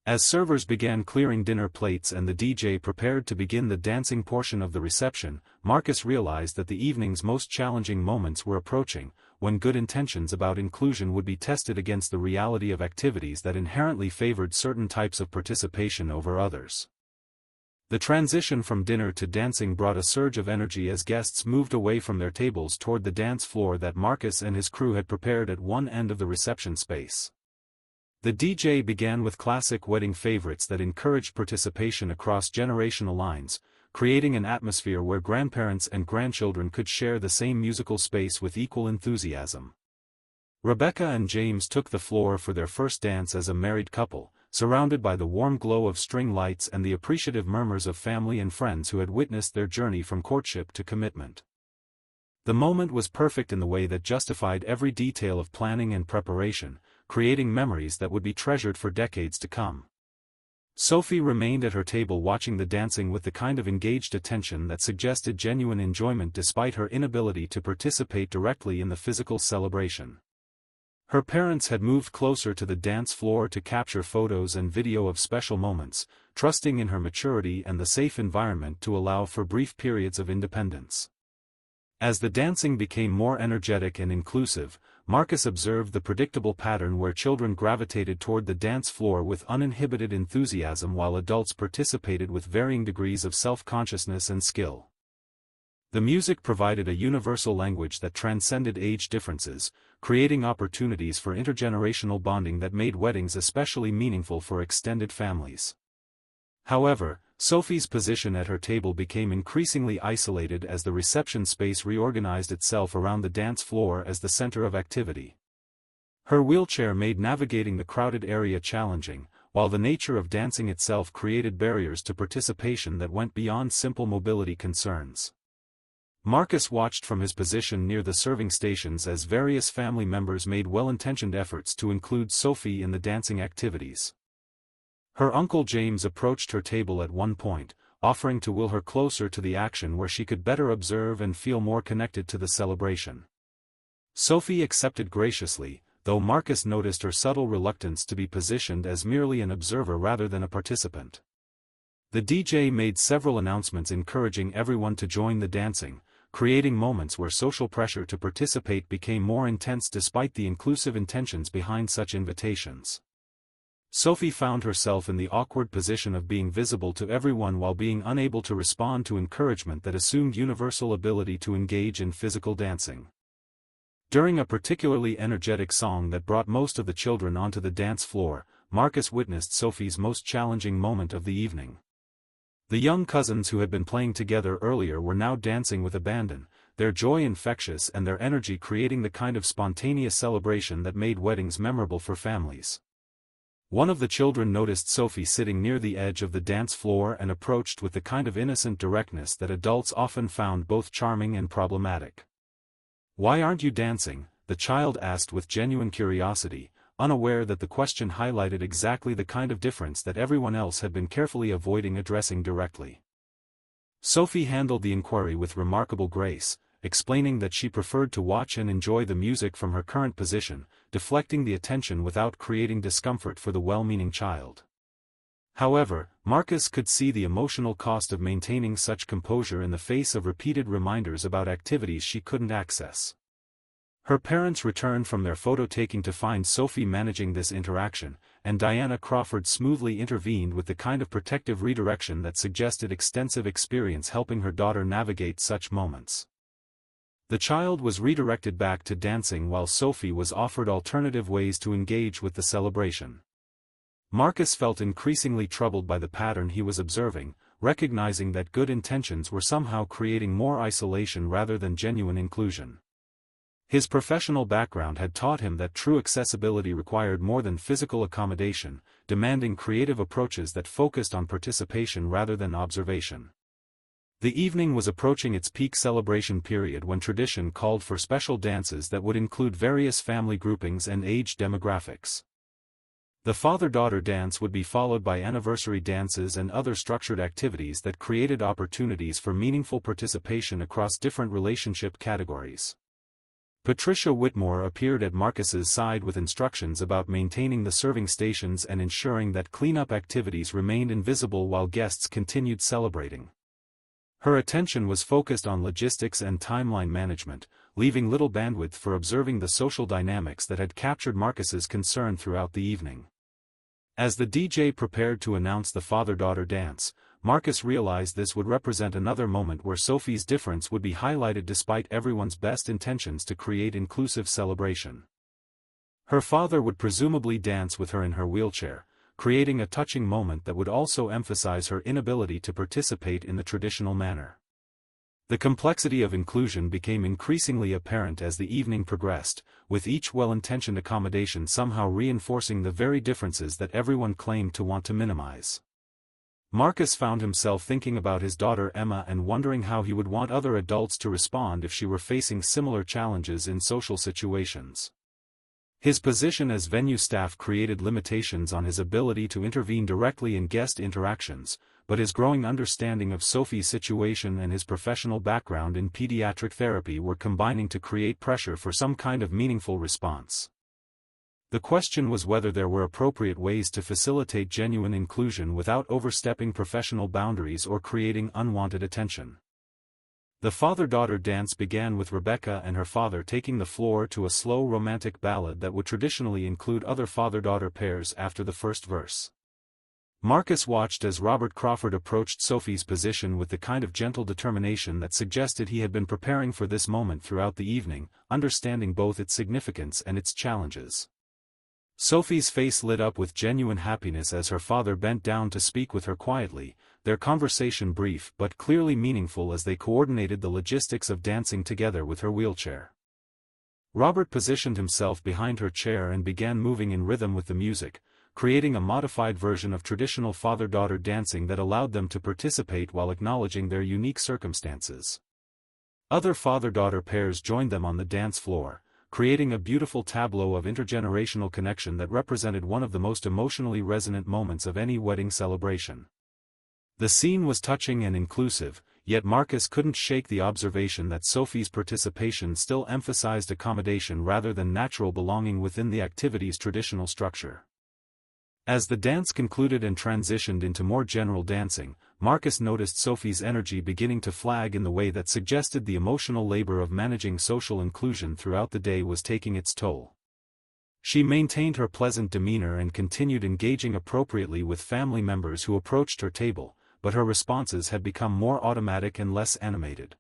As servers began clearing dinner plates and the DJ prepared to begin the dancing portion of the reception, Marcus realized that the evening's most challenging moments were approaching, when good intentions about inclusion would be tested against the reality of activities that inherently favored certain types of participation over others. The transition from dinner to dancing brought a surge of energy as guests moved away from their tables toward the dance floor that Marcus and his crew had prepared at one end of the reception space. The DJ began with classic wedding favorites that encouraged participation across generational lines, creating an atmosphere where grandparents and grandchildren could share the same musical space with equal enthusiasm. Rebecca and James took the floor for their first dance as a married couple, surrounded by the warm glow of string lights and the appreciative murmurs of family and friends who had witnessed their journey from courtship to commitment. The moment was perfect in the way that justified every detail of planning and preparation, creating memories that would be treasured for decades to come. Sophie remained at her table watching the dancing with the kind of engaged attention that suggested genuine enjoyment despite her inability to participate directly in the physical celebration. Her parents had moved closer to the dance floor to capture photos and video of special moments, trusting in her maturity and the safe environment to allow for brief periods of independence. As the dancing became more energetic and inclusive, Marcus observed the predictable pattern where children gravitated toward the dance floor with uninhibited enthusiasm while adults participated with varying degrees of self-consciousness and skill. The music provided a universal language that transcended age differences, creating opportunities for intergenerational bonding that made weddings especially meaningful for extended families. However, Sophie's position at her table became increasingly isolated as the reception space reorganized itself around the dance floor as the center of activity. Her wheelchair made navigating the crowded area challenging, while the nature of dancing itself created barriers to participation that went beyond simple mobility concerns. Marcus watched from his position near the serving stations as various family members made well-intentioned efforts to include Sophie in the dancing activities. Her uncle James approached her table at one point, offering to will her closer to the action where she could better observe and feel more connected to the celebration. Sophie accepted graciously, though Marcus noticed her subtle reluctance to be positioned as merely an observer rather than a participant. The DJ made several announcements encouraging everyone to join the dancing, creating moments where social pressure to participate became more intense despite the inclusive intentions behind such invitations. Sophie found herself in the awkward position of being visible to everyone while being unable to respond to encouragement that assumed universal ability to engage in physical dancing. During a particularly energetic song that brought most of the children onto the dance floor, Marcus witnessed Sophie's most challenging moment of the evening. The young cousins who had been playing together earlier were now dancing with abandon, their joy infectious and their energy creating the kind of spontaneous celebration that made weddings memorable for families. One of the children noticed Sophie sitting near the edge of the dance floor and approached with the kind of innocent directness that adults often found both charming and problematic. "Why aren't you dancing?" the child asked with genuine curiosity, unaware that the question highlighted exactly the kind of difference that everyone else had been carefully avoiding addressing directly. Sophie handled the inquiry with remarkable grace, explaining that she preferred to watch and enjoy the music from her current position, deflecting the attention without creating discomfort for the well-meaning child. However, Marcus could see the emotional cost of maintaining such composure in the face of repeated reminders about activities she couldn't access. Her parents returned from their photo-taking to find Sophie managing this interaction, and Diana Crawford smoothly intervened with the kind of protective redirection that suggested extensive experience helping her daughter navigate such moments. The child was redirected back to dancing while Sophie was offered alternative ways to engage with the celebration. Marcus felt increasingly troubled by the pattern he was observing, recognizing that good intentions were somehow creating more isolation rather than genuine inclusion. His professional background had taught him that true accessibility required more than physical accommodation, demanding creative approaches that focused on participation rather than observation. The evening was approaching its peak celebration period when tradition called for special dances that would include various family groupings and age demographics. The father-daughter dance would be followed by anniversary dances and other structured activities that created opportunities for meaningful participation across different relationship categories. Patricia Whitmore appeared at Marcus's side with instructions about maintaining the serving stations and ensuring that cleanup activities remained invisible while guests continued celebrating. Her attention was focused on logistics and timeline management, leaving little bandwidth for observing the social dynamics that had captured Marcus's concern throughout the evening. As the DJ prepared to announce the father-daughter dance, Marcus realized this would represent another moment where Sophie's difference would be highlighted despite everyone's best intentions to create inclusive celebration. Her father would presumably dance with her in her wheelchair, creating a touching moment that would also emphasize her inability to participate in the traditional manner. The complexity of inclusion became increasingly apparent as the evening progressed, with each well-intentioned accommodation somehow reinforcing the very differences that everyone claimed to want to minimize. Marcus found himself thinking about his daughter Emma and wondering how he would want other adults to respond if she were facing similar challenges in social situations. His position as venue staff created limitations on his ability to intervene directly in guest interactions, but his growing understanding of Sophie's situation and his professional background in pediatric therapy were combining to create pressure for some kind of meaningful response. The question was whether there were appropriate ways to facilitate genuine inclusion without overstepping professional boundaries or creating unwanted attention. The father-daughter dance began with Rebecca and her father taking the floor to a slow romantic ballad that would traditionally include other father-daughter pairs after the first verse. Marcus watched as Robert Crawford approached Sophie's position with the kind of gentle determination that suggested he had been preparing for this moment throughout the evening, understanding both its significance and its challenges. Sophie's face lit up with genuine happiness as her father bent down to speak with her quietly, their conversation brief but clearly meaningful as they coordinated the logistics of dancing together with her wheelchair. Robert positioned himself behind her chair and began moving in rhythm with the music, creating a modified version of traditional father-daughter dancing that allowed them to participate while acknowledging their unique circumstances. Other father-daughter pairs joined them on the dance floor, creating a beautiful tableau of intergenerational connection that represented one of the most emotionally resonant moments of any wedding celebration. The scene was touching and inclusive, yet Marcus couldn't shake the observation that Sophie's participation still emphasized accommodation rather than natural belonging within the activity's traditional structure. As the dance concluded and transitioned into more general dancing, Marcus noticed Sophie's energy beginning to flag in the way that suggested the emotional labor of managing social inclusion throughout the day was taking its toll. She maintained her pleasant demeanor and continued engaging appropriately with family members who approached her table, but her responses had become more automatic and less animated.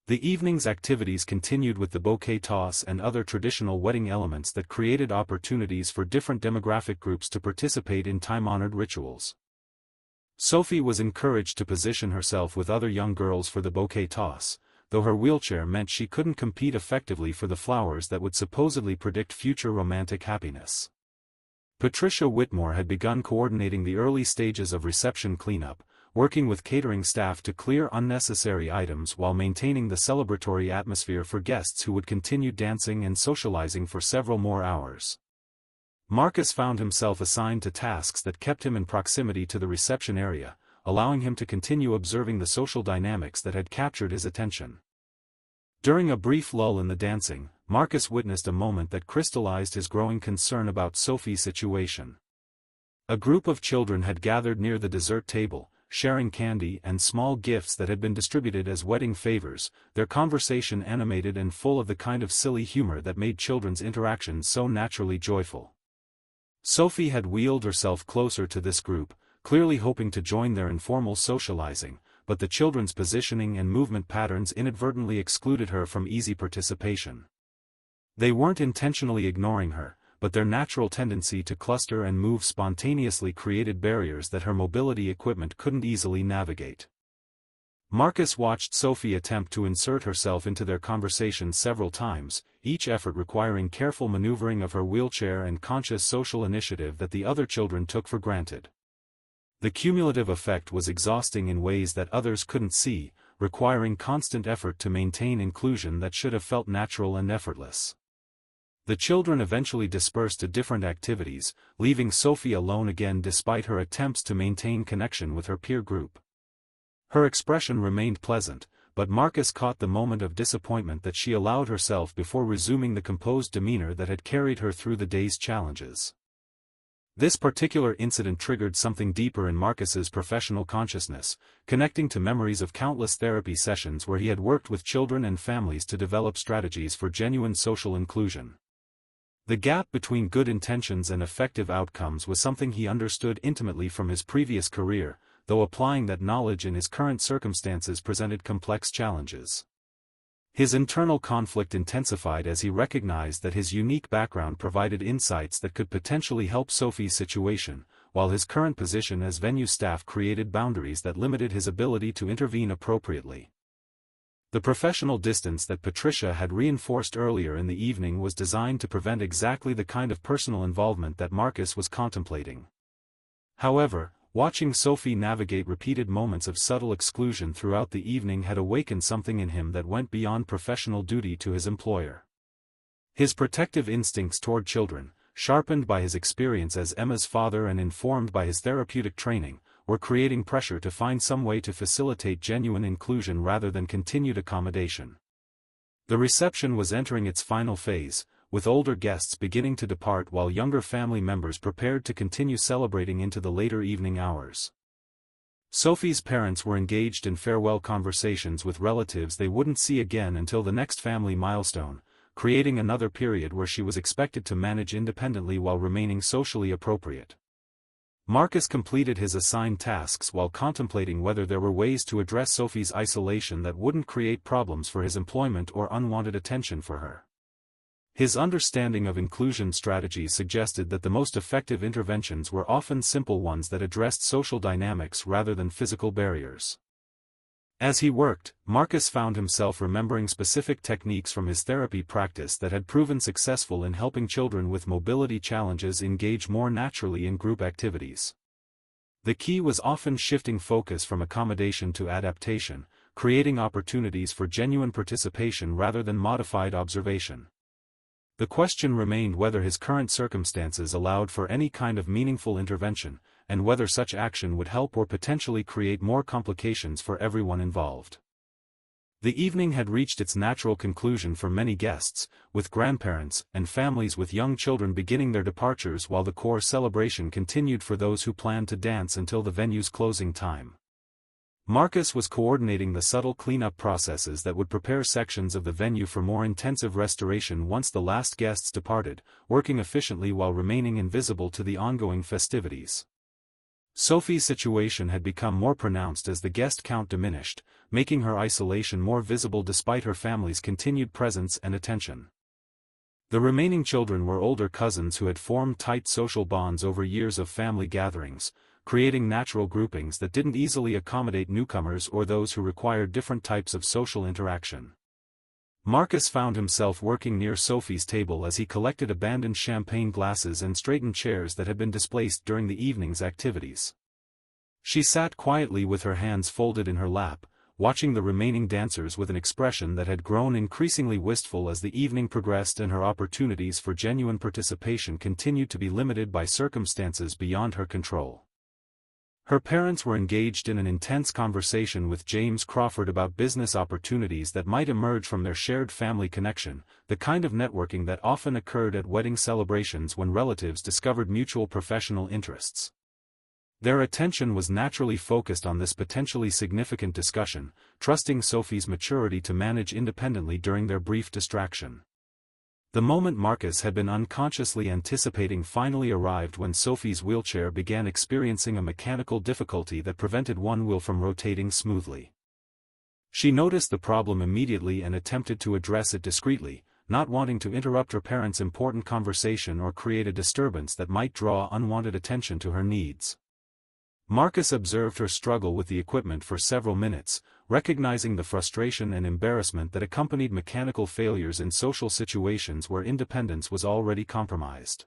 The evening's activities continued with the bouquet toss and other traditional wedding elements that created opportunities for different demographic groups to participate in time-honored rituals. Sophie was encouraged to position herself with other young girls for the bouquet toss, though her wheelchair meant she couldn't compete effectively for the flowers that would supposedly predict future romantic happiness. Patricia Whitmore had begun coordinating the early stages of reception cleanup, working with catering staff to clear unnecessary items while maintaining the celebratory atmosphere for guests who would continue dancing and socializing for several more hours. Marcus found himself assigned to tasks that kept him in proximity to the reception area, allowing him to continue observing the social dynamics that had captured his attention. During a brief lull in the dancing, Marcus witnessed a moment that crystallized his growing concern about Sophie's situation. A group of children had gathered near the dessert table, sharing candy and small gifts that had been distributed as wedding favors, their conversation animated and full of the kind of silly humor that made children's interactions so naturally joyful. Sophie had wheeled herself closer to this group, clearly hoping to join their informal socializing, but the children's positioning and movement patterns inadvertently excluded her from easy participation. They weren't intentionally ignoring her, but their natural tendency to cluster and move spontaneously created barriers that her mobility equipment couldn't easily navigate. Marcus watched Sophie attempt to insert herself into their conversation several times, each effort requiring careful maneuvering of her wheelchair and conscious social initiative that the other children took for granted. The cumulative effect was exhausting in ways that others couldn't see, requiring constant effort to maintain inclusion that should have felt natural and effortless. The children eventually dispersed to different activities, leaving Sophie alone again despite her attempts to maintain connection with her peer group. Her expression remained pleasant, but Marcus caught the moment of disappointment that she allowed herself before resuming the composed demeanor that had carried her through the day's challenges. This particular incident triggered something deeper in Marcus's professional consciousness, connecting to memories of countless therapy sessions where he had worked with children and families to develop strategies for genuine social inclusion. The gap between good intentions and effective outcomes was something he understood intimately from his previous career, though applying that knowledge in his current circumstances presented complex challenges. His internal conflict intensified as he recognized that his unique background provided insights that could potentially help Sophie's situation, while his current position as venue staff created boundaries that limited his ability to intervene appropriately. The professional distance that Patricia had reinforced earlier in the evening was designed to prevent exactly the kind of personal involvement that Marcus was contemplating. However, watching Sophie navigate repeated moments of subtle exclusion throughout the evening had awakened something in him that went beyond professional duty to his employer. His protective instincts toward children, sharpened by his experience as Emma's father and informed by his therapeutic training, were creating pressure to find some way to facilitate genuine inclusion rather than continued accommodation. The reception was entering its final phase, with older guests beginning to depart while younger family members prepared to continue celebrating into the later evening hours. Sophie's parents were engaged in farewell conversations with relatives they wouldn't see again until the next family milestone, creating another period where she was expected to manage independently while remaining socially appropriate. Marcus completed his assigned tasks while contemplating whether there were ways to address Sophie's isolation that wouldn't create problems for his employment or unwanted attention for her. His understanding of inclusion strategies suggested that the most effective interventions were often simple ones that addressed social dynamics rather than physical barriers. As he worked, Marcus found himself remembering specific techniques from his therapy practice that had proven successful in helping children with mobility challenges engage more naturally in group activities. The key was often shifting focus from accommodation to adaptation, creating opportunities for genuine participation rather than modified observation. The question remained whether his current circumstances allowed for any kind of meaningful intervention, and whether such action would help or potentially create more complications for everyone involved. The evening had reached its natural conclusion for many guests, with grandparents and families with young children beginning their departures while the core celebration continued for those who planned to dance until the venue's closing time. Marcus was coordinating the subtle cleanup processes that would prepare sections of the venue for more intensive restoration once the last guests departed, working efficiently while remaining invisible to the ongoing festivities. Sophie's situation had become more pronounced as the guest count diminished, making her isolation more visible despite her family's continued presence and attention. The remaining children were older cousins who had formed tight social bonds over years of family gatherings, creating natural groupings that didn't easily accommodate newcomers or those who required different types of social interaction. Marcus found himself working near Sophie's table as he collected abandoned champagne glasses and straightened chairs that had been displaced during the evening's activities. She sat quietly with her hands folded in her lap, watching the remaining dancers with an expression that had grown increasingly wistful as the evening progressed and her opportunities for genuine participation continued to be limited by circumstances beyond her control. Her parents were engaged in an intense conversation with James Crawford about business opportunities that might emerge from their shared family connection, the kind of networking that often occurred at wedding celebrations when relatives discovered mutual professional interests. Their attention was naturally focused on this potentially significant discussion, trusting Sophie's maturity to manage independently during their brief distraction. The moment Marcus had been unconsciously anticipating finally arrived when Sophie's wheelchair began experiencing a mechanical difficulty that prevented one wheel from rotating smoothly. She noticed the problem immediately and attempted to address it discreetly, not wanting to interrupt her parents' important conversation or create a disturbance that might draw unwanted attention to her needs. Marcus observed her struggle with the equipment for several minutes, recognizing the frustration and embarrassment that accompanied mechanical failures in social situations where independence was already compromised.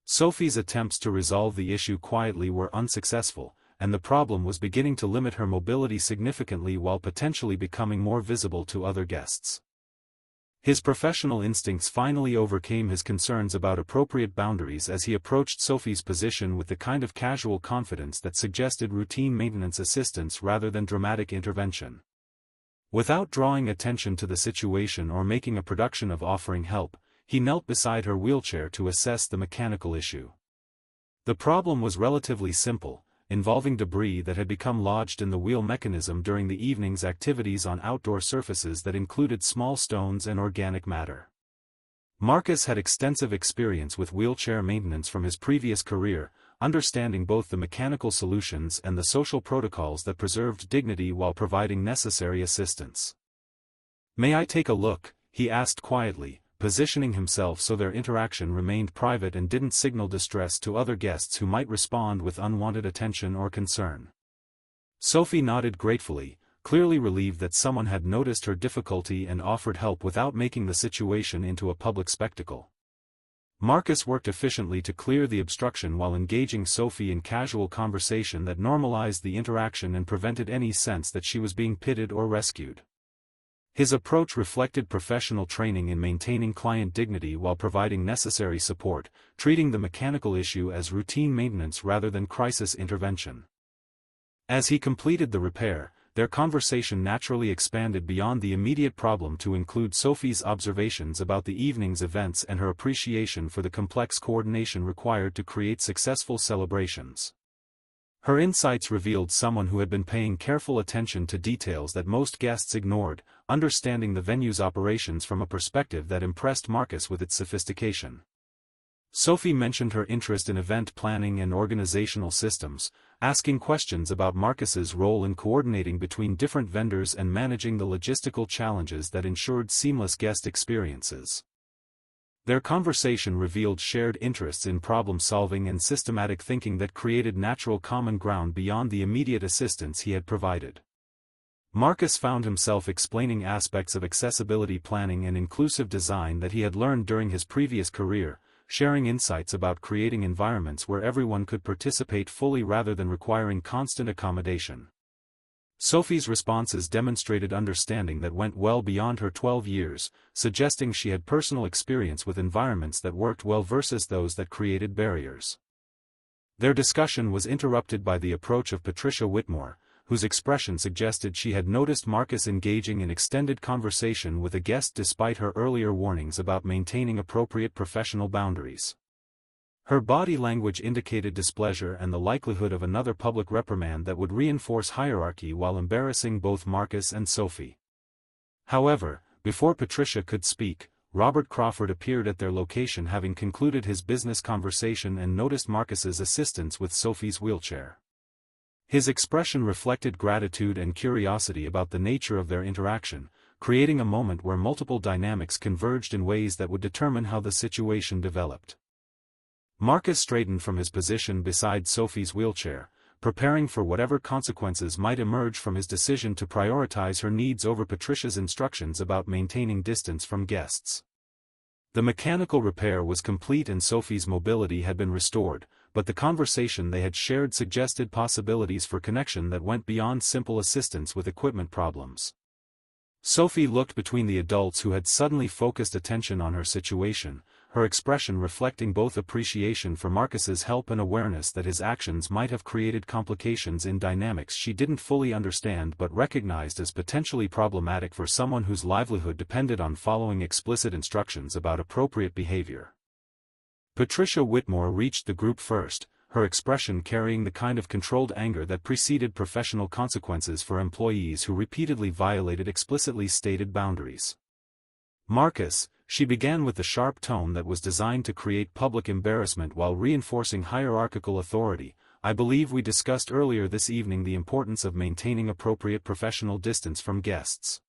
Sophie's attempts to resolve the issue quietly were unsuccessful, and the problem was beginning to limit her mobility significantly while potentially becoming more visible to other guests. His professional instincts finally overcame his concerns about appropriate boundaries as he approached Sophie's position with the kind of casual confidence that suggested routine maintenance assistance rather than dramatic intervention. Without drawing attention to the situation or making a production of offering help, he knelt beside her wheelchair to assess the mechanical issue. The problem was relatively simple, involving debris that had become lodged in the wheel mechanism during the evening's activities on outdoor surfaces that included small stones and organic matter. Marcus had extensive experience with wheelchair maintenance from his previous career, understanding both the mechanical solutions and the social protocols that preserved dignity while providing necessary assistance. "May I take a look?" he asked quietly, positioning himself so their interaction remained private and didn't signal distress to other guests who might respond with unwanted attention or concern. Sophie nodded gratefully, clearly relieved that someone had noticed her difficulty and offered help without making the situation into a public spectacle. Marcus worked efficiently to clear the obstruction while engaging Sophie in casual conversation that normalized the interaction and prevented any sense that she was being pitied or rescued. His approach reflected professional training in maintaining client dignity while providing necessary support, treating the mechanical issue as routine maintenance rather than crisis intervention. As he completed the repair, their conversation naturally expanded beyond the immediate problem to include Sophie's observations about the evening's events and her appreciation for the complex coordination required to create successful celebrations. Her insights revealed someone who had been paying careful attention to details that most guests ignored, understanding the venue's operations from a perspective that impressed Marcus with its sophistication. Sophie mentioned her interest in event planning and organizational systems, asking questions about Marcus's role in coordinating between different vendors and managing the logistical challenges that ensured seamless guest experiences. Their conversation revealed shared interests in problem-solving and systematic thinking that created natural common ground beyond the immediate assistance he had provided. Marcus found himself explaining aspects of accessibility planning and inclusive design that he had learned during his previous career, sharing insights about creating environments where everyone could participate fully rather than requiring constant accommodation. Sophie's responses demonstrated understanding that went well beyond her 12 years, suggesting she had personal experience with environments that worked well versus those that created barriers. Their discussion was interrupted by the approach of Patricia Whitmore, whose expression suggested she had noticed Marcus engaging in extended conversation with a guest despite her earlier warnings about maintaining appropriate professional boundaries. Her body language indicated displeasure and the likelihood of another public reprimand that would reinforce hierarchy while embarrassing both Marcus and Sophie. However, before Patricia could speak, Robert Crawford appeared at their location having concluded his business conversation and noticed Marcus's assistance with Sophie's wheelchair. His expression reflected gratitude and curiosity about the nature of their interaction, creating a moment where multiple dynamics converged in ways that would determine how the situation developed. Marcus straightened from his position beside Sophie's wheelchair, preparing for whatever consequences might emerge from his decision to prioritize her needs over Patricia's instructions about maintaining distance from guests. The mechanical repair was complete and Sophie's mobility had been restored, but the conversation they had shared suggested possibilities for connection that went beyond simple assistance with equipment problems. Sophie looked between the adults who had suddenly focused attention on her situation, her expression reflecting both appreciation for Marcus's help and awareness that his actions might have created complications in dynamics she didn't fully understand but recognized as potentially problematic for someone whose livelihood depended on following explicit instructions about appropriate behavior. Patricia Whitmore reached the group first, her expression carrying the kind of controlled anger that preceded professional consequences for employees who repeatedly violated explicitly stated boundaries. "Marcus," she began with the sharp tone that was designed to create public embarrassment while reinforcing hierarchical authority, "I believe we discussed earlier this evening the importance of maintaining appropriate professional distance from guests."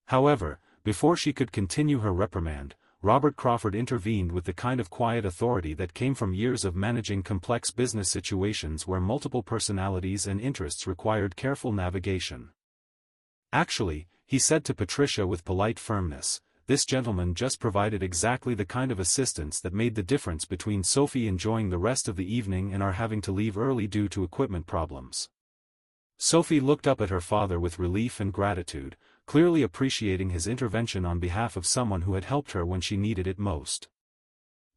However, before she could continue her reprimand, Robert Crawford intervened with the kind of quiet authority that came from years of managing complex business situations where multiple personalities and interests required careful navigation. "Actually," he said to Patricia with polite firmness, "this gentleman just provided exactly the kind of assistance that made the difference between Sophie enjoying the rest of the evening and our having to leave early due to equipment problems." Sophie looked up at her father with relief and gratitude, clearly appreciating his intervention on behalf of someone who had helped her when she needed it most.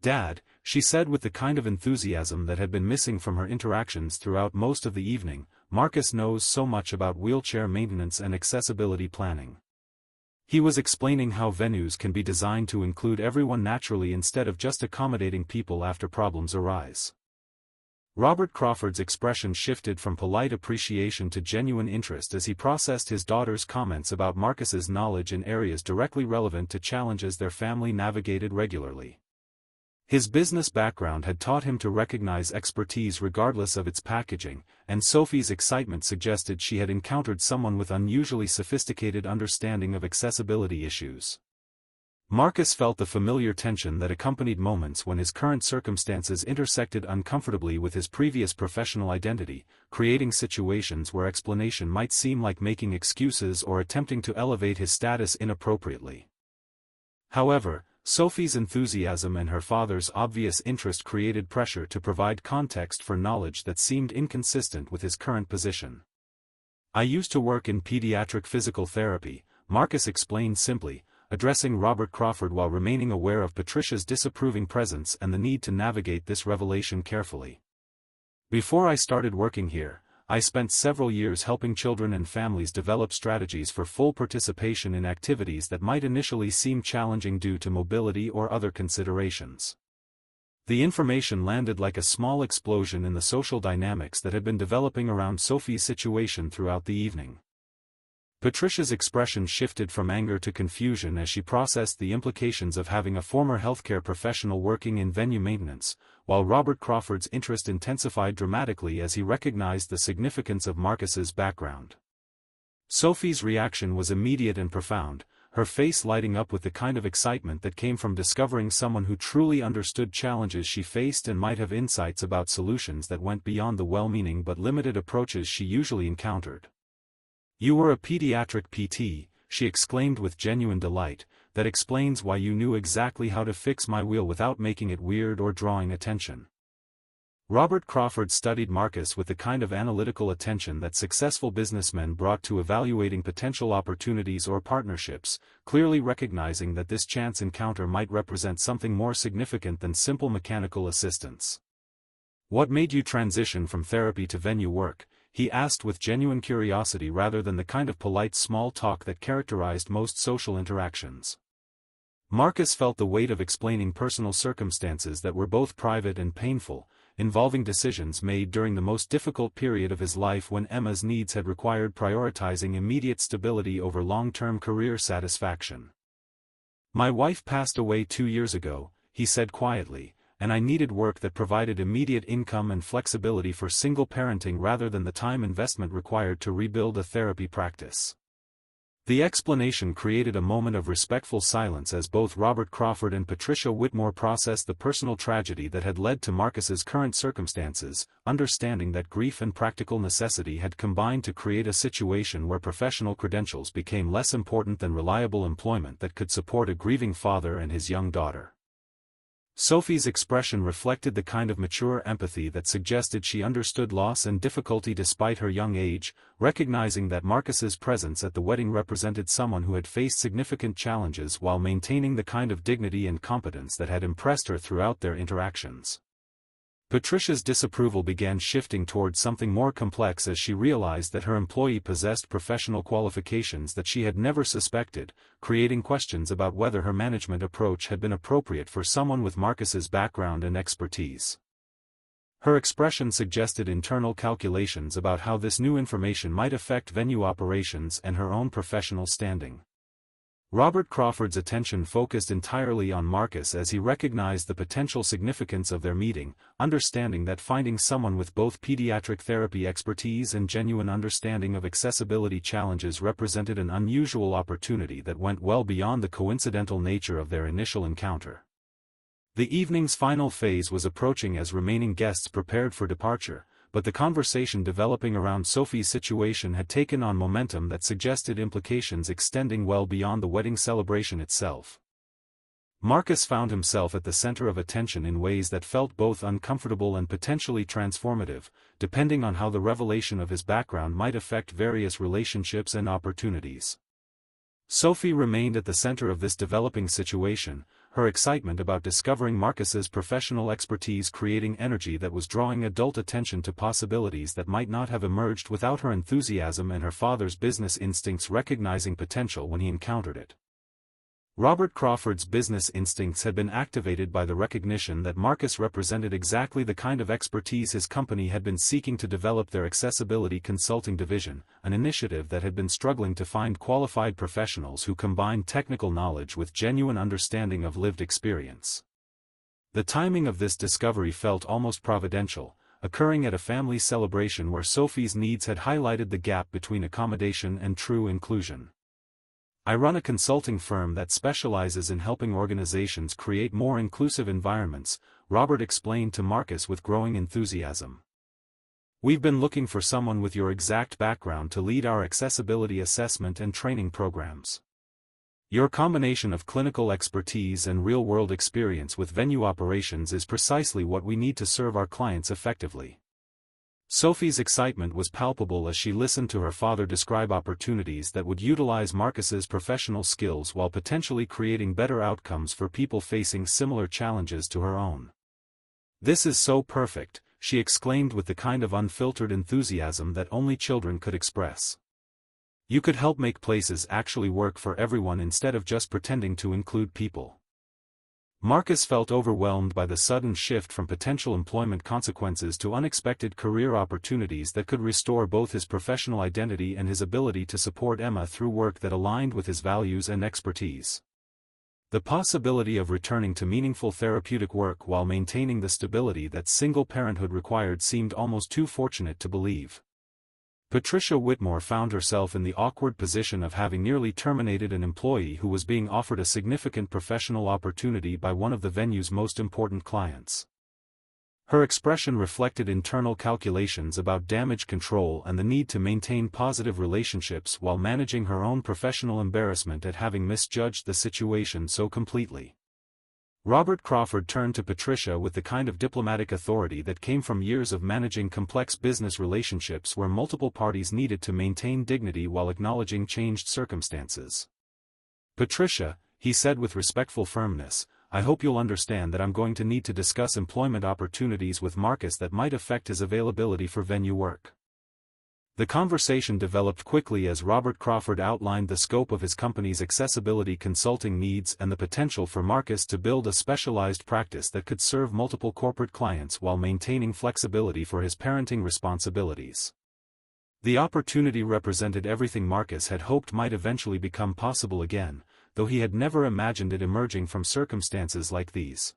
"Dad," she said with the kind of enthusiasm that had been missing from her interactions throughout most of the evening, "Marcus knows so much about wheelchair maintenance and accessibility planning. He was explaining how venues can be designed to include everyone naturally instead of just accommodating people after problems arise." Robert Crawford's expression shifted from polite appreciation to genuine interest as he processed his daughter's comments about Marcus's knowledge in areas directly relevant to challenges their family navigated regularly. His business background had taught him to recognize expertise regardless of its packaging, and Sophie's excitement suggested she had encountered someone with unusually sophisticated understanding of accessibility issues. Marcus felt the familiar tension that accompanied moments when his current circumstances intersected uncomfortably with his previous professional identity, creating situations where explanation might seem like making excuses or attempting to elevate his status inappropriately. However, Sophie's enthusiasm and her father's obvious interest created pressure to provide context for knowledge that seemed inconsistent with his current position. "I used to work in pediatric physical therapy," Marcus explained simply, addressing Robert Crawford while remaining aware of Patricia's disapproving presence and the need to navigate this revelation carefully. "Before I started working here, I spent several years helping children and families develop strategies for full participation in activities that might initially seem challenging due to mobility or other considerations." The information landed like a small explosion in the social dynamics that had been developing around Sophie's situation throughout the evening. Patricia's expression shifted from anger to confusion as she processed the implications of having a former healthcare professional working in venue maintenance, while Robert Crawford's interest intensified dramatically as he recognized the significance of Marcus's background. Sophie's reaction was immediate and profound, her face lighting up with the kind of excitement that came from discovering someone who truly understood challenges she faced and might have insights about solutions that went beyond the well-meaning but limited approaches she usually encountered. "You were a pediatric PT," she exclaimed with genuine delight, "that explains why you knew exactly how to fix my wheel without making it weird or drawing attention." Robert Crawford studied Marcus with the kind of analytical attention that successful businessmen brought to evaluating potential opportunities or partnerships, clearly recognizing that this chance encounter might represent something more significant than simple mechanical assistance. "What made you transition from therapy to venue work?" he asked with genuine curiosity rather than the kind of polite small talk that characterized most social interactions. Marcus felt the weight of explaining personal circumstances that were both private and painful, involving decisions made during the most difficult period of his life when Emma's needs had required prioritizing immediate stability over long-term career satisfaction. "My wife passed away 2 years ago," he said quietly, "and I needed work that provided immediate income and flexibility for single parenting rather than the time investment required to rebuild a therapy practice." The explanation created a moment of respectful silence as both Robert Crawford and Patricia Whitmore processed the personal tragedy that had led to Marcus's current circumstances, understanding that grief and practical necessity had combined to create a situation where professional credentials became less important than reliable employment that could support a grieving father and his young daughter. Sophie's expression reflected the kind of mature empathy that suggested she understood loss and difficulty despite her young age, recognizing that Marcus's presence at the wedding represented someone who had faced significant challenges while maintaining the kind of dignity and competence that had impressed her throughout their interactions. Patricia's disapproval began shifting towards something more complex as she realized that her employee possessed professional qualifications that she had never suspected, creating questions about whether her management approach had been appropriate for someone with Marcus's background and expertise. Her expression suggested internal calculations about how this new information might affect venue operations and her own professional standing. Robert Crawford's attention focused entirely on Marcus as he recognized the potential significance of their meeting, understanding that finding someone with both pediatric therapy expertise and genuine understanding of accessibility challenges represented an unusual opportunity that went well beyond the coincidental nature of their initial encounter. The evening's final phase was approaching as remaining guests prepared for departure, but the conversation developing around Sophie's situation had taken on momentum that suggested implications extending well beyond the wedding celebration itself. Marcus found himself at the center of attention in ways that felt both uncomfortable and potentially transformative, depending on how the revelation of his background might affect various relationships and opportunities. Sophie remained at the center of this developing situation, her excitement about discovering Marcus's professional expertise creating energy that was drawing adult attention to possibilities that might not have emerged without her enthusiasm and her father's business instincts recognizing potential when he encountered it. Robert Crawford's business instincts had been activated by the recognition that Marcus represented exactly the kind of expertise his company had been seeking to develop their accessibility consulting division, an initiative that had been struggling to find qualified professionals who combined technical knowledge with genuine understanding of lived experience. The timing of this discovery felt almost providential, occurring at a family celebration where Sophie's needs had highlighted the gap between accommodation and true inclusion. I run a consulting firm that specializes in helping organizations create more inclusive environments, Robert explained to Marcus with growing enthusiasm. We've been looking for someone with your exact background to lead our accessibility assessment and training programs. Your combination of clinical expertise and real-world experience with venue operations is precisely what we need to serve our clients effectively. Sophie's excitement was palpable as she listened to her father describe opportunities that would utilize Marcus's professional skills while potentially creating better outcomes for people facing similar challenges to her own. "This is so perfect," she exclaimed with the kind of unfiltered enthusiasm that only children could express. "You could help make places actually work for everyone instead of just pretending to include people." Marcus felt overwhelmed by the sudden shift from potential employment consequences to unexpected career opportunities that could restore both his professional identity and his ability to support Emma through work that aligned with his values and expertise. The possibility of returning to meaningful therapeutic work while maintaining the stability that single parenthood required seemed almost too fortunate to believe. Patricia Whitmore found herself in the awkward position of having nearly terminated an employee who was being offered a significant professional opportunity by one of the venue's most important clients. Her expression reflected internal calculations about damage control and the need to maintain positive relationships while managing her own professional embarrassment at having misjudged the situation so completely. Robert Crawford turned to Patricia with the kind of diplomatic authority that came from years of managing complex business relationships where multiple parties needed to maintain dignity while acknowledging changed circumstances. "Patricia," he said with respectful firmness, "I hope you'll understand that I'm going to need to discuss employment opportunities with Marcus that might affect his availability for venue work." The conversation developed quickly as Robert Crawford outlined the scope of his company's accessibility consulting needs and the potential for Marcus to build a specialized practice that could serve multiple corporate clients while maintaining flexibility for his parenting responsibilities. The opportunity represented everything Marcus had hoped might eventually become possible again, though he had never imagined it emerging from circumstances like these.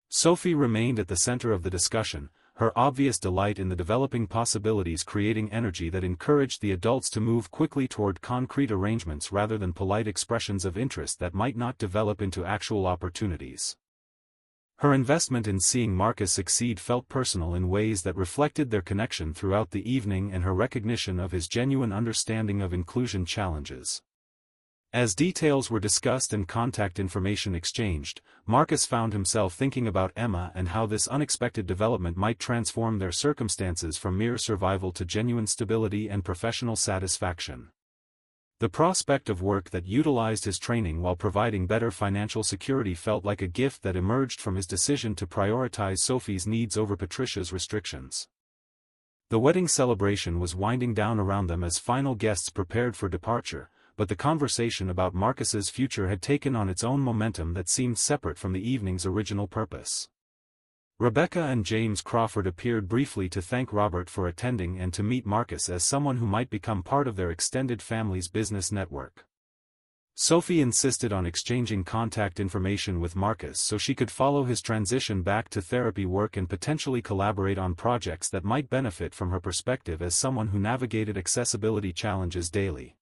Sophie remained at the center of the discussion, her obvious delight in the developing possibilities creating energy that encouraged the adults to move quickly toward concrete arrangements rather than polite expressions of interest that might not develop into actual opportunities. Her investment in seeing Marcus succeed felt personal in ways that reflected their connection throughout the evening and her recognition of his genuine understanding of inclusion challenges. As details were discussed and contact information exchanged, Marcus found himself thinking about Emma and how this unexpected development might transform their circumstances from mere survival to genuine stability and professional satisfaction. The prospect of work that utilized his training while providing better financial security felt like a gift that emerged from his decision to prioritize Sophie's needs over Patricia's restrictions. The wedding celebration was winding down around them as final guests prepared for departure, but the conversation about Marcus's future had taken on its own momentum that seemed separate from the evening's original purpose. Rebecca and James Crawford appeared briefly to thank Robert for attending and to meet Marcus as someone who might become part of their extended family's business network. Sophie insisted on exchanging contact information with Marcus so she could follow his transition back to therapy work and potentially collaborate on projects that might benefit from her perspective as someone who navigated accessibility challenges daily.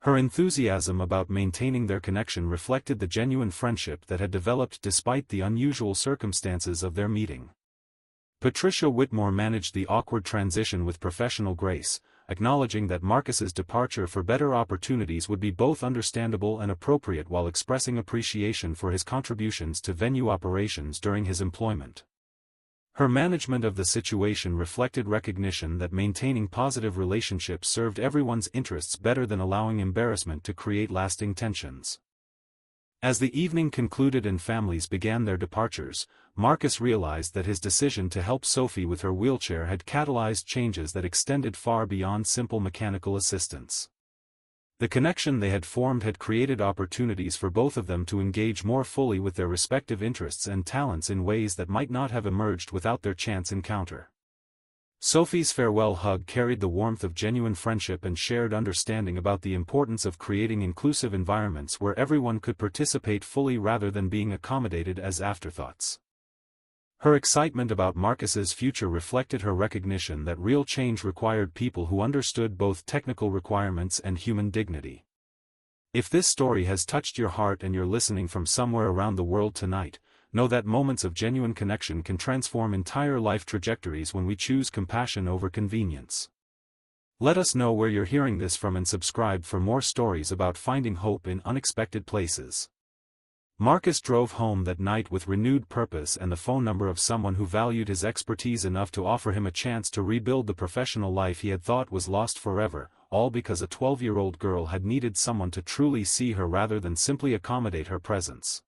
Her enthusiasm about maintaining their connection reflected the genuine friendship that had developed despite the unusual circumstances of their meeting. Patricia Whitmore managed the awkward transition with professional grace, acknowledging that Marcus's departure for better opportunities would be both understandable and appropriate while expressing appreciation for his contributions to venue operations during his employment. Her management of the situation reflected recognition that maintaining positive relationships served everyone's interests better than allowing embarrassment to create lasting tensions. As the evening concluded and families began their departures, Marcus realized that his decision to help Sophie with her wheelchair had catalyzed changes that extended far beyond simple mechanical assistance. The connection they had formed had created opportunities for both of them to engage more fully with their respective interests and talents in ways that might not have emerged without their chance encounter. Sophie's farewell hug carried the warmth of genuine friendship and shared understanding about the importance of creating inclusive environments where everyone could participate fully rather than being accommodated as afterthoughts. Her excitement about Marcus's future reflected her recognition that real change required people who understood both technical requirements and human dignity. If this story has touched your heart and you're listening from somewhere around the world tonight, know that moments of genuine connection can transform entire life trajectories when we choose compassion over convenience. Let us know where you're hearing this from and subscribe for more stories about finding hope in unexpected places. Marcus drove home that night with renewed purpose and the phone number of someone who valued his expertise enough to offer him a chance to rebuild the professional life he had thought was lost forever, all because a 12-year-old girl had needed someone to truly see her rather than simply accommodate her presence.